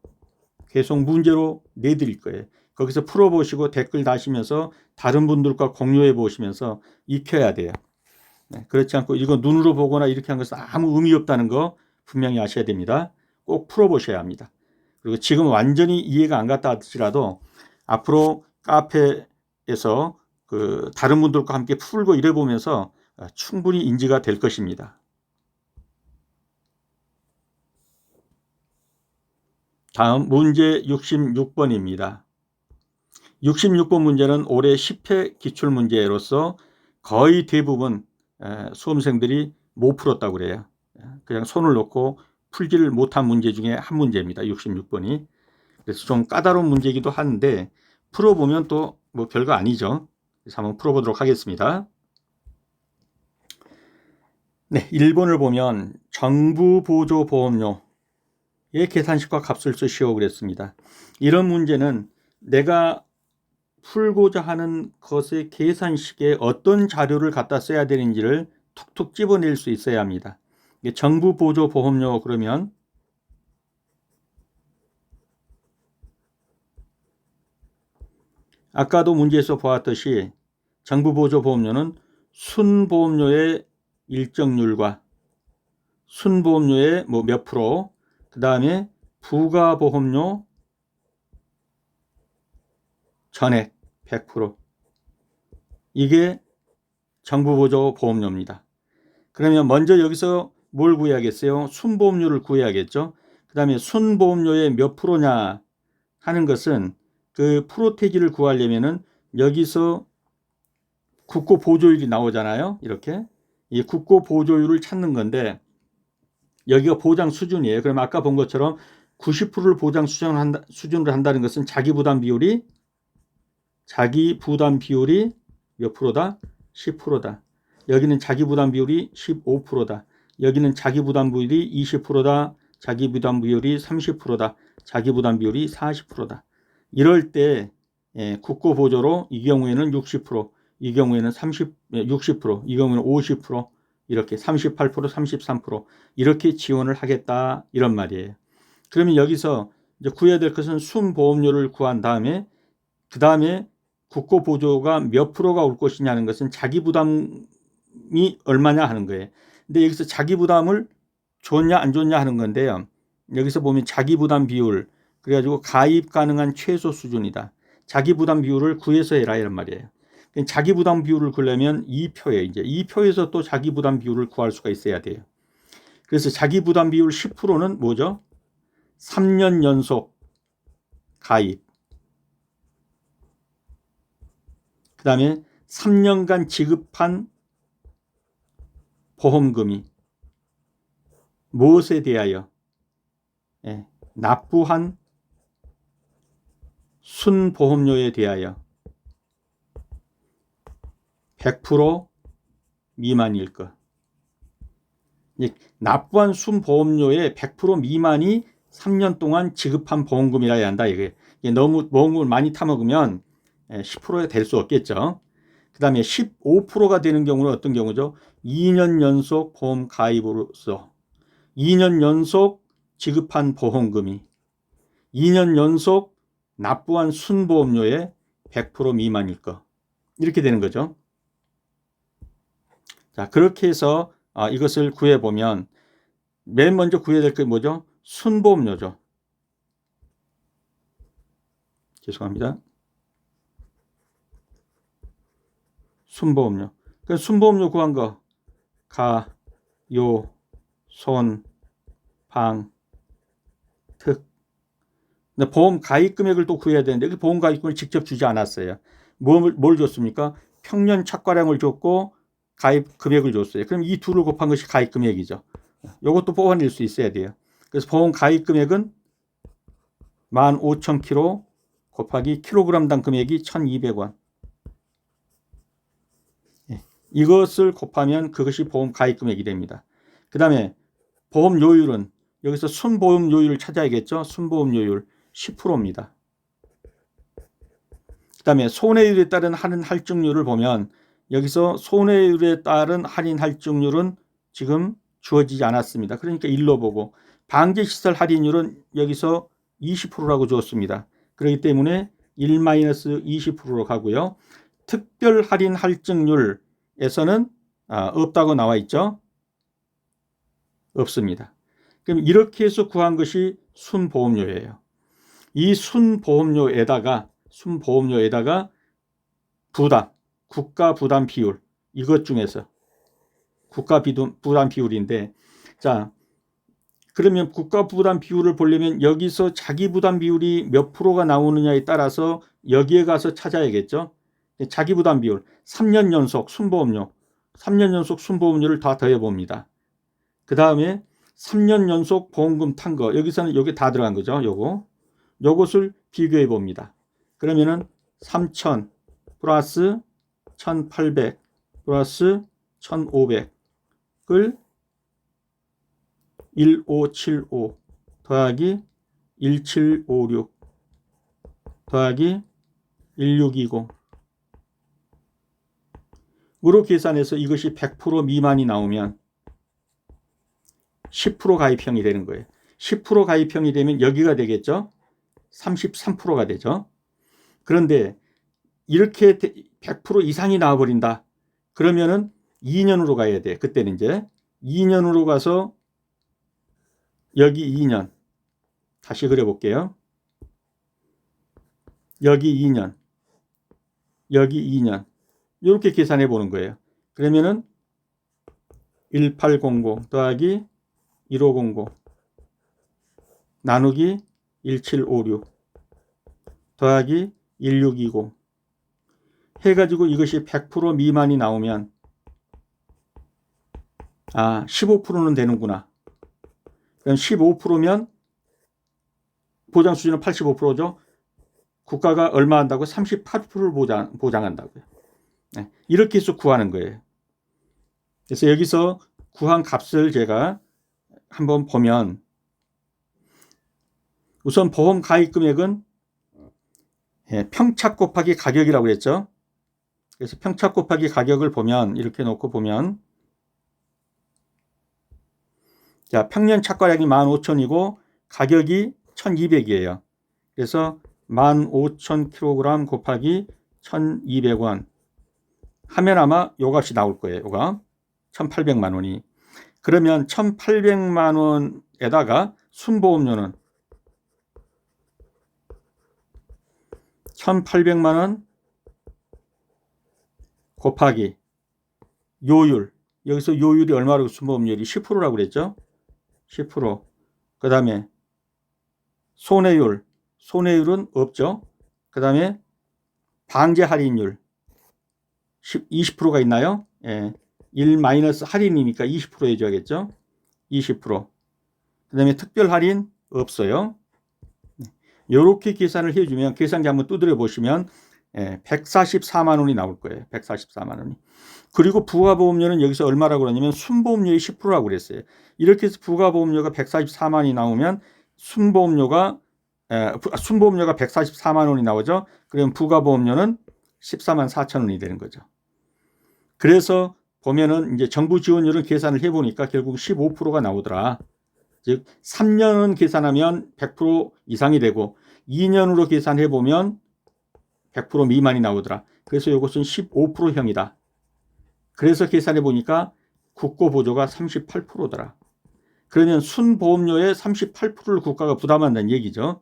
계속 문제로 내드릴 거예요. 거기서 풀어보시고 댓글 다시면서 다른 분들과 공유해 보시면서 익혀야 돼요. 그렇지 않고 이거 눈으로 보거나 이렇게 한 것은 아무 의미 없다는 거 분명히 아셔야 됩니다. 꼭 풀어보셔야 합니다. 그리고 지금 완전히 이해가 안 갔다 하더라도 앞으로 카페에서 다른 분들과 함께 풀고 이래 보면서 충분히 인지가 될 것입니다. 다음 문제 66번입니다. 66번 문제는 올해 10회 기출문제로서 거의 대부분 수험생들이 못 풀었다고 그래요. 그냥 손을 놓고 풀지를 못한 문제 중에 한 문제입니다. 66번이. 그래서 좀 까다로운 문제이기도 한데 풀어보면 또 뭐 별거 아니죠. 그래서 한번 풀어보도록 하겠습니다. 네, 1번을 보면 정부 보조 보험료의 계산식과 값을 쓰시오 그랬습니다. 이런 문제는 내가 풀고자 하는 것의 계산식에 어떤 자료를 갖다 써야 되는지를 툭툭 집어낼 수 있어야 합니다. 정부 보조 보험료 그러면 아까도 문제에서 보았듯이 정부 보조 보험료는 순보험료의 일정률과 순보험료의 몇 프로, 그 다음에 부가보험료 전액 100%, 이게 정부보조 보험료입니다. 그러면 먼저 여기서 뭘 구해야겠어요? 순보험료를 구해야겠죠. 그 다음에 순보험료의 몇 프로냐 하는 것은 그 프로테기를 구하려면은 여기서 국고보조율이 나오잖아요. 이렇게 이 국고보조율을 찾는 건데 여기가 보장 수준이에요. 그럼 아까 본 것처럼 90%를 보장 수준으로 한다는 것은 자기 부담 비율이 몇 프로다? 10%다. 여기는 자기 부담 비율이 15%다. 여기는 자기 부담 비율이 20%다. 자기 부담 비율이 30%다. 자기 부담 비율이 40%다. 이럴 때 국고 보조로 이 경우에는 60%, 이 경우에는 60%, 이 경우에는 50%, 이렇게 38%, 33% 이렇게 지원을 하겠다 이런 말이에요. 그러면 여기서 이제 구해야 될 것은 순보험료를 구한 다음에 그 다음에 국고 보조가 몇 프로가 올 것이냐는 것은 자기 부담이 얼마냐 하는 거예요. 근데 여기서 자기 부담을 줬냐 안 줬냐 하는 건데요. 여기서 보면 자기 부담 비율 그래가지고 가입 가능한 최소 수준이다. 자기 부담 비율을 구해서 해라 이런 말이에요. 자기 부담 비율을 구하려면 이 표에 이제 이 표에서 또 자기 부담 비율을 구할 수가 있어야 돼요. 그래서 자기 부담 비율 10%는 뭐죠? 3년 연속 가입. 그 다음에 3년간 지급한 보험금이 무엇에 대하여 납부한 순보험료에 대하여 100% 미만일 것. 납부한 순보험료의 100% 미만이 3년 동안 지급한 보험금이라 해야 한다. 이게 너무 보험금을 많이 타먹으면 10%가 될 수 없겠죠. 그 다음에 15%가 되는 경우는 어떤 경우죠? 2년 연속 보험 가입으로서 2년 연속 지급한 보험금이 2년 연속 납부한 순보험료의 100% 미만일 것. 이렇게 되는 거죠. 자, 그렇게 해서 이것을 구해보면 맨 먼저 구해야 될 게 뭐죠? 순보험료죠. 죄송합니다. 순보험료. 그 순보험료 구한 거 가, 요, 손, 방, 특. 근데 보험 가입 금액을 또 구해야 되는데 그 보험 가입 금액을 직접 주지 않았어요. 뭘 줬습니까? 평년 착과량을 줬고 가입 금액을 줬어요. 그럼 이 둘을 곱한 것이 가입 금액이죠. 이것도 뽑아낼 수 있어야 돼요. 그래서 보험 가입 금액은 15,000kg 곱하기 킬로그램당 금액이 1,200원. 이것을 곱하면 그것이 보험 가입 금액이 됩니다. 그 다음에 보험료율은 여기서 순보험료율을 찾아야겠죠. 순보험료율 10%입니다. 그 다음에 손해율에 따른 할인 할증률을 보면 여기서 손해율에 따른 할인 할증률은 지금 주어지지 않았습니다. 그러니까 1로 보고 방제시설 할인율은 여기서 20%라고 주었습니다. 그렇기 때문에 1-20%로 가고요. 특별 할인 할증률에서는 없다고 나와 있죠. 없습니다. 그럼 이렇게 해서 구한 것이 순보험료예요. 이 순보험료에다가 부담, 국가 부담 비율, 이것 중에서 국가 부담 비율인데, 자, 그러면 국가 부담 비율을 보려면 여기서 자기 부담 비율이 몇 프로가 나오느냐에 따라서 여기에 가서 찾아야겠죠. 자기 부담 비율 3년 연속 순보험료, 3년 연속 순보험료를 다 더해 봅니다. 그 다음에 3년 연속 보험금 탄 거, 여기서는 여기 다 들어간 거죠. 요것을 비교해 봅니다. 그러면은 3,000 플러스 1,800 플러스 1,500을 1575 더하기 1756 더하기 1620 으로 계산해서 이것이 100% 미만이 나오면 10% 가입형이 되는 거예요. 10% 가입형이 되면 여기가 되겠죠. 33%가 되죠. 그런데 이렇게 100% 이상이 나와버린다. 그러면은 2년으로 가야 돼. 그때는 이제 2년으로 가서 여기 2년 다시 그려볼게요. 여기 2년 여기 2년 이렇게 계산해 보는 거예요. 그러면은 1800 더하기 1500 나누기 1756 더하기 1620 해가지고 이것이 100% 미만이 나오면 15%는 되는구나. 그럼 15%면 보장 수준은 85%죠. 국가가 얼마 한다고? 38%를 보장한다고요. 네, 이렇게 해서 구하는 거예요. 그래서 여기서 구한 값을 제가 한번 보면 우선 보험 가입 금액은 평착 곱하기 가격이라고 그랬죠. 그래서 평착 곱하기 가격을 보면 이렇게 놓고 보면 자, 평년 착과량이 15,000이고 가격이 1,200이에요. 그래서 15,000kg 곱하기 1,200원 하면 아마 요 값이 나올 거예요. 요가 1,800만 원이. 그러면 1,800만 원에다가 순보험료는 1,800만 원 곱하기 요율. 여기서 요율이 얼마라고 순보험료율이 10%라고 그랬죠. 10%. 그 다음에 손해율. 손해율은 없죠. 그 다음에 방제 할인율 20%가 있나요? 예. 1 마이너스 할인이니까 20% 해줘야겠죠. 20%. 그 다음에 특별 할인 없어요. 이렇게 계산을 해주면 계산기 한번 두드려 보시면 144만 원이 나올 거예요. 144만 원이. 그리고 부가보험료는 여기서 얼마라고 그러냐면 순보험료의 10%라고 그랬어요. 이렇게 해서 부가보험료가 144만이 나오면 순보험료가 144만 원이 나오죠. 그러면 부가보험료는 14만 4천 원이 되는 거죠. 그래서 보면은 이제 정부 지원율을 계산을 해보니까 결국 15%가 나오더라. 즉 3년은 계산하면 100% 이상이 되고 2년으로 계산해보면 100% 미만이 나오더라. 그래서 이것은 15%형이다. 그래서 계산해보니까 국고보조가 38%더라. 그러면 순보험료의 38%를 국가가 부담한다는 얘기죠.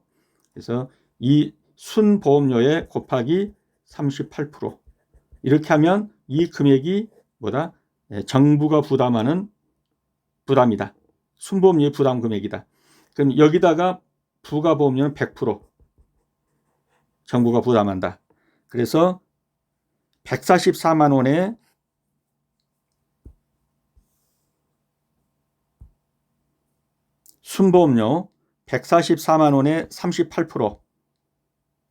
그래서 이 순보험료에 곱하기 38% 이렇게 하면 이 금액이 뭐다? 정부가 부담하는 부담이다. 순보험료의 부담 금액이다. 그럼 여기다가 부가보험료는 100% 정부가 부담한다. 그래서 144만 원에 순보험료 144만 원에 38%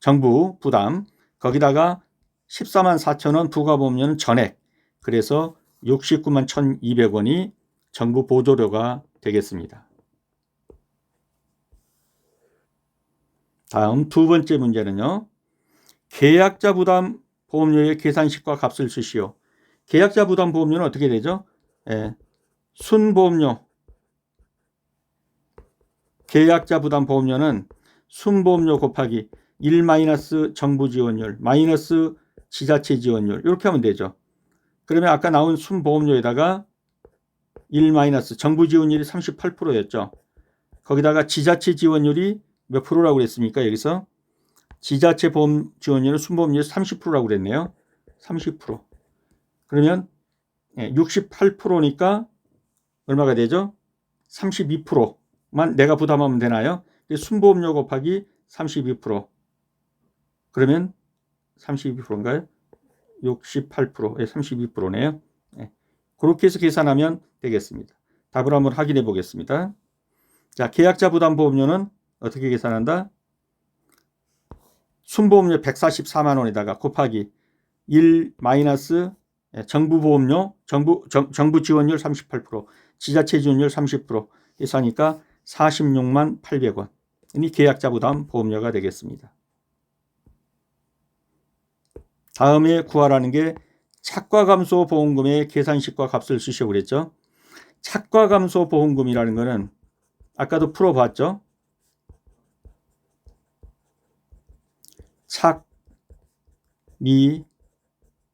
정부 부담, 거기다가 14만 4천 원 부가보험료는 전액, 그래서 69만 1,200원이 정부 보조료가 되겠습니다. 다음 두 번째 문제는요. 계약자 부담 보험료의 계산식과 값을 쓰시오. 계약자 부담 보험료는 어떻게 되죠? 순보험료 계약자 부담 보험료는 순보험료 곱하기 1 마이너스 정부 지원율 마이너스 지자체 지원율 이렇게 하면 되죠. 그러면 아까 나온 순보험료에다가 1 마이너스 정부 지원율이 38%였죠. 거기다가 지자체 지원율이 몇 프로라고 그랬습니까? 여기서 지자체 보험 지원율은 순보험료에서 30%라고 그랬네요. 30%. 그러면 68%니까 얼마가 되죠? 32%만 내가 부담하면 되나요? 순보험료 곱하기 32%. 그러면 32%인가요? 68%, 32%네요. 그렇게 해서 계산하면 되겠습니다. 답을 한번 확인해 보겠습니다. 자, 계약자 부담 보험료는 어떻게 계산한다? 순보험료 144만 원에다가 곱하기 1 마이너스 정부 보험료, 정부 지원율 38%, 지자체 지원율 30%, 해서 하니까 46만 800원. 이 계약자 부담 보험료가 되겠습니다. 다음에 구하라는 게 착과감소 보험금의 계산식과 값을 쓰시오 그랬죠. 착과감소 보험금이라는 거는 아까도 풀어봤죠. 착, 미,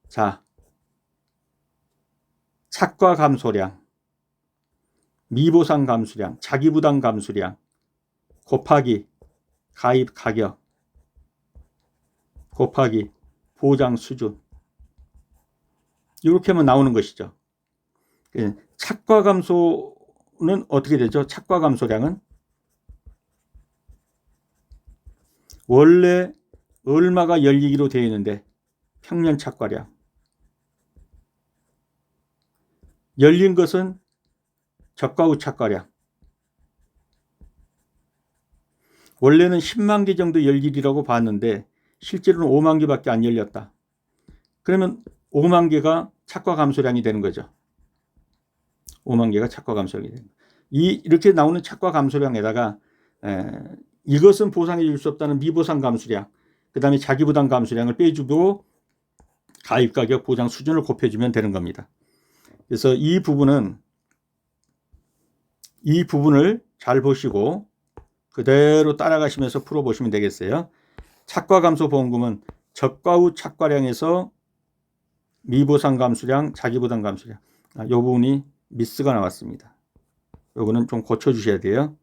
자, 착과 감소량, 미보상 감수량, 자기부담 감수량 곱하기 가입 가격 곱하기 보장 수준, 이렇게 하면 나오는 것이죠. 착과 감소는 어떻게 되죠? 착과 감소량은 원래 얼마가 열리기로 되어 있는데 평년 착과량, 열린 것은 저가 후 착과량, 원래는 10만 개 정도 열리리라고 봤는데 실제로는 5만 개밖에 안 열렸다. 그러면 5만 개가 착과 감소량이 되는 거죠. 5만 개가 착과 감소량이 되는 거죠. 이렇게 나오는 착과 감소량에다가 이것은 보상해 줄 수 없다는 미보상 감수량, 그 다음에 자기부담 감수량을 빼주고 가입가격 보장 수준을 곱해주면 되는 겁니다. 그래서 이 부분을 잘 보시고 그대로 따라가시면서 풀어보시면 되겠어요. 착과감소보험금은 저가 후 착과량에서 미보상 감수량, 자기부담 감수량, 이 부분이 미스가 나왔습니다. 요거는 좀 고쳐주셔야 돼요.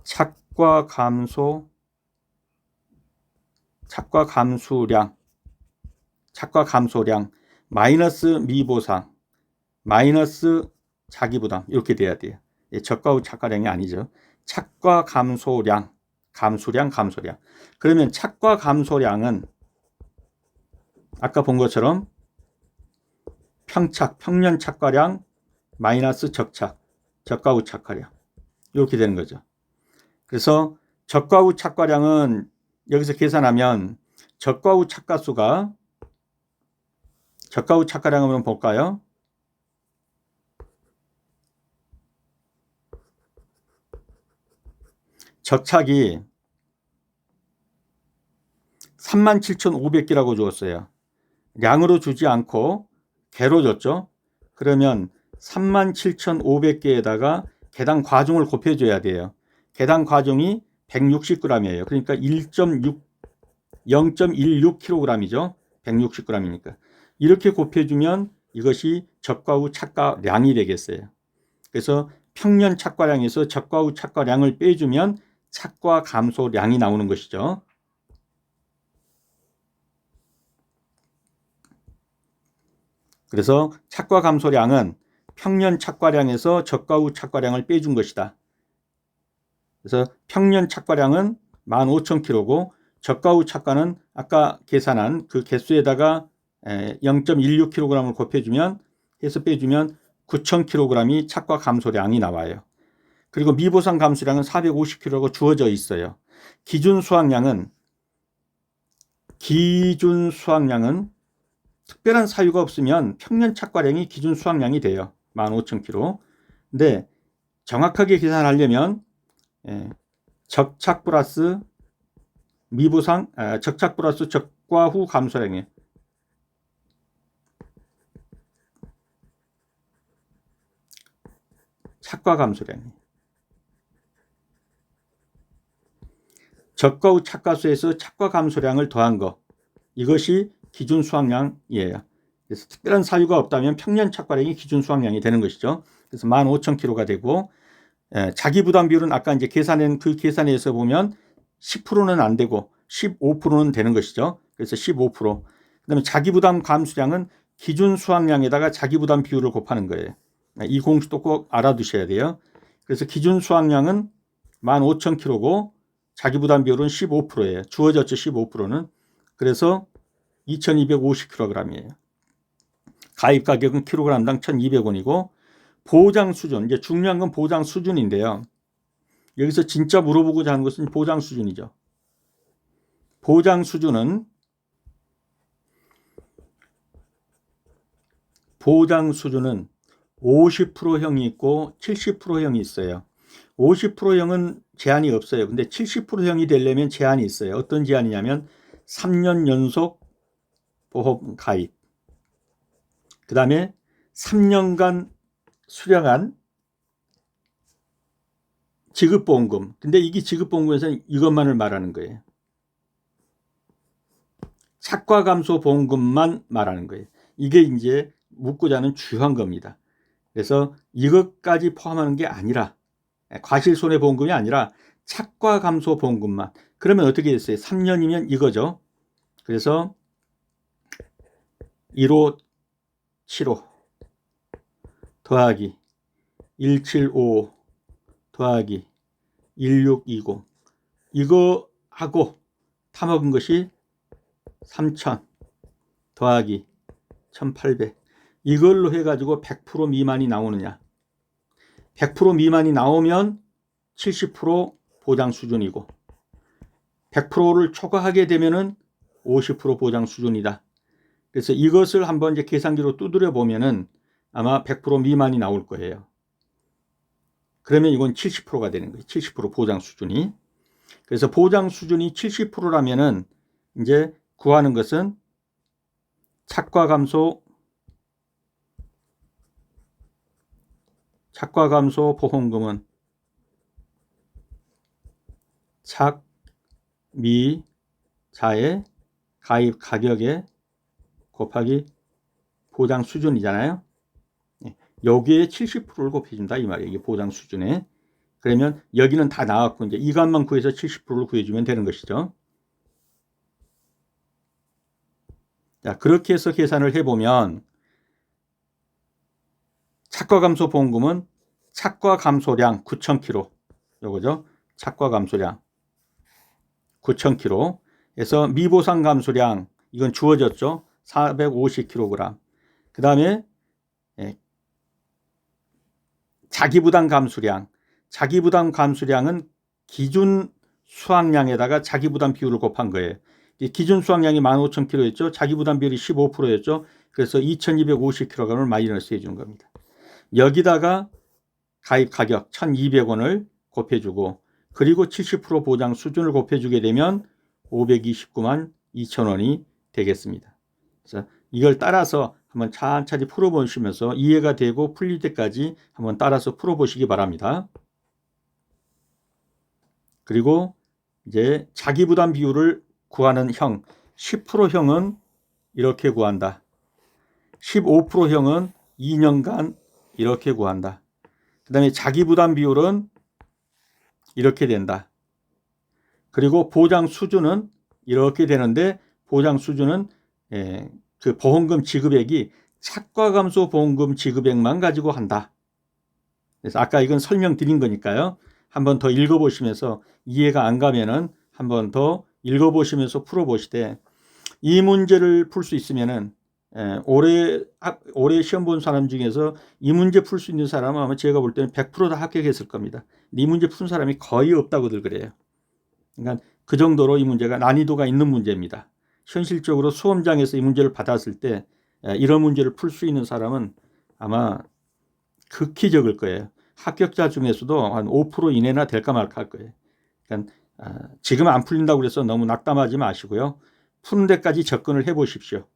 착과감소량 마이너스 미보상 마이너스 자기부담, 이렇게 돼야 돼요. 저가 후 착과량이 아니죠. 착과감소량, 감수량, 감소량. 그러면 착과감소량은 아까 본 것처럼 평년 착과량 마이너스 저가 후 착과량, 이렇게 되는 거죠. 그래서 저가 후 착과량은 여기서 계산하면 저가 후 착과수가, 저가 후 착과량을 한번 볼까요? 적착이 37,500개라고 주었어요. 량으로 주지 않고 개로 줬죠. 그러면 37,500개에다가 개당 과중을 곱해줘야 돼요. 개당 과중이 160g이에요. 그러니까 0.16kg이죠. 160g이니까. 이렇게 곱해주면 이것이 저가 후 착과량이 되겠어요. 그래서 평년 착과량에서 저가 후 착과량을 빼주면 착과 감소량이 나오는 것이죠. 그래서 착과 감소량은 평년 착과량에서 저가 후 착과량을 빼준 것이다. 그래서 평년 착과량은 15,000kg고 저가 후 착과는 아까 계산한 그 개수에다가 0.16kg을 곱해주면 해서 빼주면 9,000kg이 착과 감소량이 나와요. 그리고 미보상 감수량은 450kg가 주어져 있어요. 기준 수확량은 특별한 사유가 없으면 평년 착과량이 기준 수확량이 돼요. 15,000kg. 근데 정확하게 계산하려면 적착 플러스 미보상, 적착 플러스 적과 후 감소량이에요. 착과 감소량이에요. 적과 후 착과수에서 착과 감소량을 더한 거, 이것이 기준 수확량이에요. 그래서 특별한 사유가 없다면 평년 착과량이 기준 수확량이 되는 것이죠. 그래서 15,000kg가 되고, 자기 부담 비율은 아까 이제 계산한 그 계산에서 보면 10%는 안 되고 15%는 되는 것이죠. 그래서 15%. 그다음에 자기 부담 감수량은 기준 수확량에다가 자기 부담 비율을 곱하는 거예요. 이 공식도 꼭 알아두셔야 돼요. 그래서 기준 수확량은 15,000kg고 자기 부담 비율은 15%예요. 주어졌죠, 15%는. 그래서 2,250kg이에요. 가입 가격은 kg당 1,200원이고 보장 수준, 이제 중요한 건 보장 수준인데요. 여기서 진짜 물어보고자 하는 것은 보장 수준이죠. 보장 수준은 5 50%형이 있고 70%형이 있어요. 50%형은 제한이 없어요. 근데 70%형이 되려면 제한이 있어요. 어떤 제한이냐면 3년 연속 보험 가입, 그 다음에 3년간 수령한 지급보험금. 근데 이게 지급보험금에서는 이것만을 말하는 거예요. 착과감소보험금만 말하는 거예요. 이게 이제 묻고자 하는 주요한 겁니다. 그래서 이것까지 포함하는 게 아니라, 과실손해보험금이 아니라 착과감소보험금만. 그러면 어떻게 됐어요? 3년이면 이거죠. 그래서 1575 더하기 1755 더하기 1620 이거 하고 타먹은 것이 3000 더하기 1800 이걸로 해가지고 100% 미만이 나오느냐. 100% 미만이 나오면 70% 보장 수준이고 100%를 초과하게 되면은 50% 보장 수준이다. 그래서 이것을 한번 이제 계산기로 두드려 보면은 아마 100% 미만이 나올 거예요. 그러면 이건 70%가 되는 거예요. 70% 보장 수준이. 그래서 보장 수준이 70%라면은 이제 구하는 것은 착과감소 보험금은 착미자의 가입 가격에 곱하기 보장 수준이잖아요. 여기에 70%를 곱해준다 이 말이에요. 이게 보장 수준에. 그러면 여기는 다 나왔고 이제 이 값만 구해서 70%를 구해주면 되는 것이죠. 자, 그렇게 해서 계산을 해보면 착과감소 보험금은 착과감소량 9,000kg 요거죠. 착과감소량 9,000kg에서 미보상 감소량 이건 주어졌죠. 450kg. 그 다음에 자기부담 감수량. 자기부담 감수량은 기준 수확량에다가 자기부담 비율을 곱한 거예요. 기준 수확량이 15,000kg였죠. 자기부담 비율이 15%였죠. 그래서 2,250kg을 마이너스 해주는 겁니다. 여기다가 가입 가격 1,200원을 곱해주고 그리고 70% 보장 수준을 곱해주게 되면 529만 2천원이 되겠습니다. 그래서 이걸 따라서 한번 천천히 풀어보시면서 이해가 되고 풀릴 때까지 한번 따라서 풀어보시기 바랍니다. 그리고 이제 자기부담 비율을 구하는 형 10%형은 이렇게 구한다. 15%형은 2년간 이렇게 구한다. 그 다음에 자기부담 비율은 이렇게 된다. 그리고 보장 수준은 이렇게 되는데 보장 수준은 그 보험금 지급액이 착과감소 보험금 지급액만 가지고 한다. 그래서 아까 이건 설명드린 거니까요. 한번 더 읽어보시면서 이해가 안 가면은 한번 더 읽어보시면서 풀어보시되 이 문제를 풀 수 있으면은 올해 시험 본 사람 중에서 이 문제 풀 수 있는 사람은 아마 제가 볼 때는 100% 다 합격했을 겁니다. 이 문제 푼 사람이 거의 없다고들 그래요. 그러니까 그 정도로 이 문제가 난이도가 있는 문제입니다. 현실적으로 수험장에서 이 문제를 받았을 때 이런 문제를 풀 수 있는 사람은 아마 극히 적을 거예요. 합격자 중에서도 한 5% 이내나 될까 말까 할 거예요. 그러니까 지금 안 풀린다고 해서 너무 낙담하지 마시고요. 푸는 데까지 접근을 해 보십시오.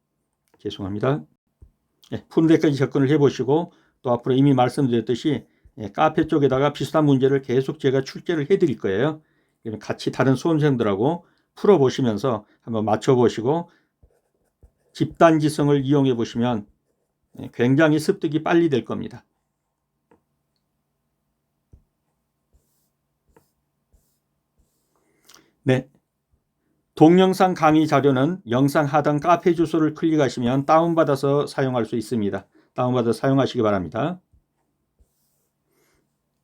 죄송합니다. 푸는 데까지 접근을 해 보시고 또 앞으로 이미 말씀드렸듯이 카페 쪽에다가 비슷한 문제를 계속 제가 출제를 해 드릴 거예요. 같이 다른 수험생들하고 풀어보시면서 한번 맞춰보시고 집단지성을 이용해 보시면 굉장히 습득이 빨리 될 겁니다. 네. 동영상 강의 자료는 영상 하단 카페 주소를 클릭하시면 다운받아서 사용할 수 있습니다. 다운받아서 사용하시기 바랍니다.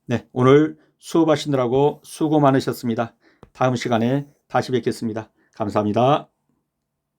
네, 오늘 수업하시느라고 수고 많으셨습니다. 다음 시간에 다시 뵙겠습니다. 감사합니다.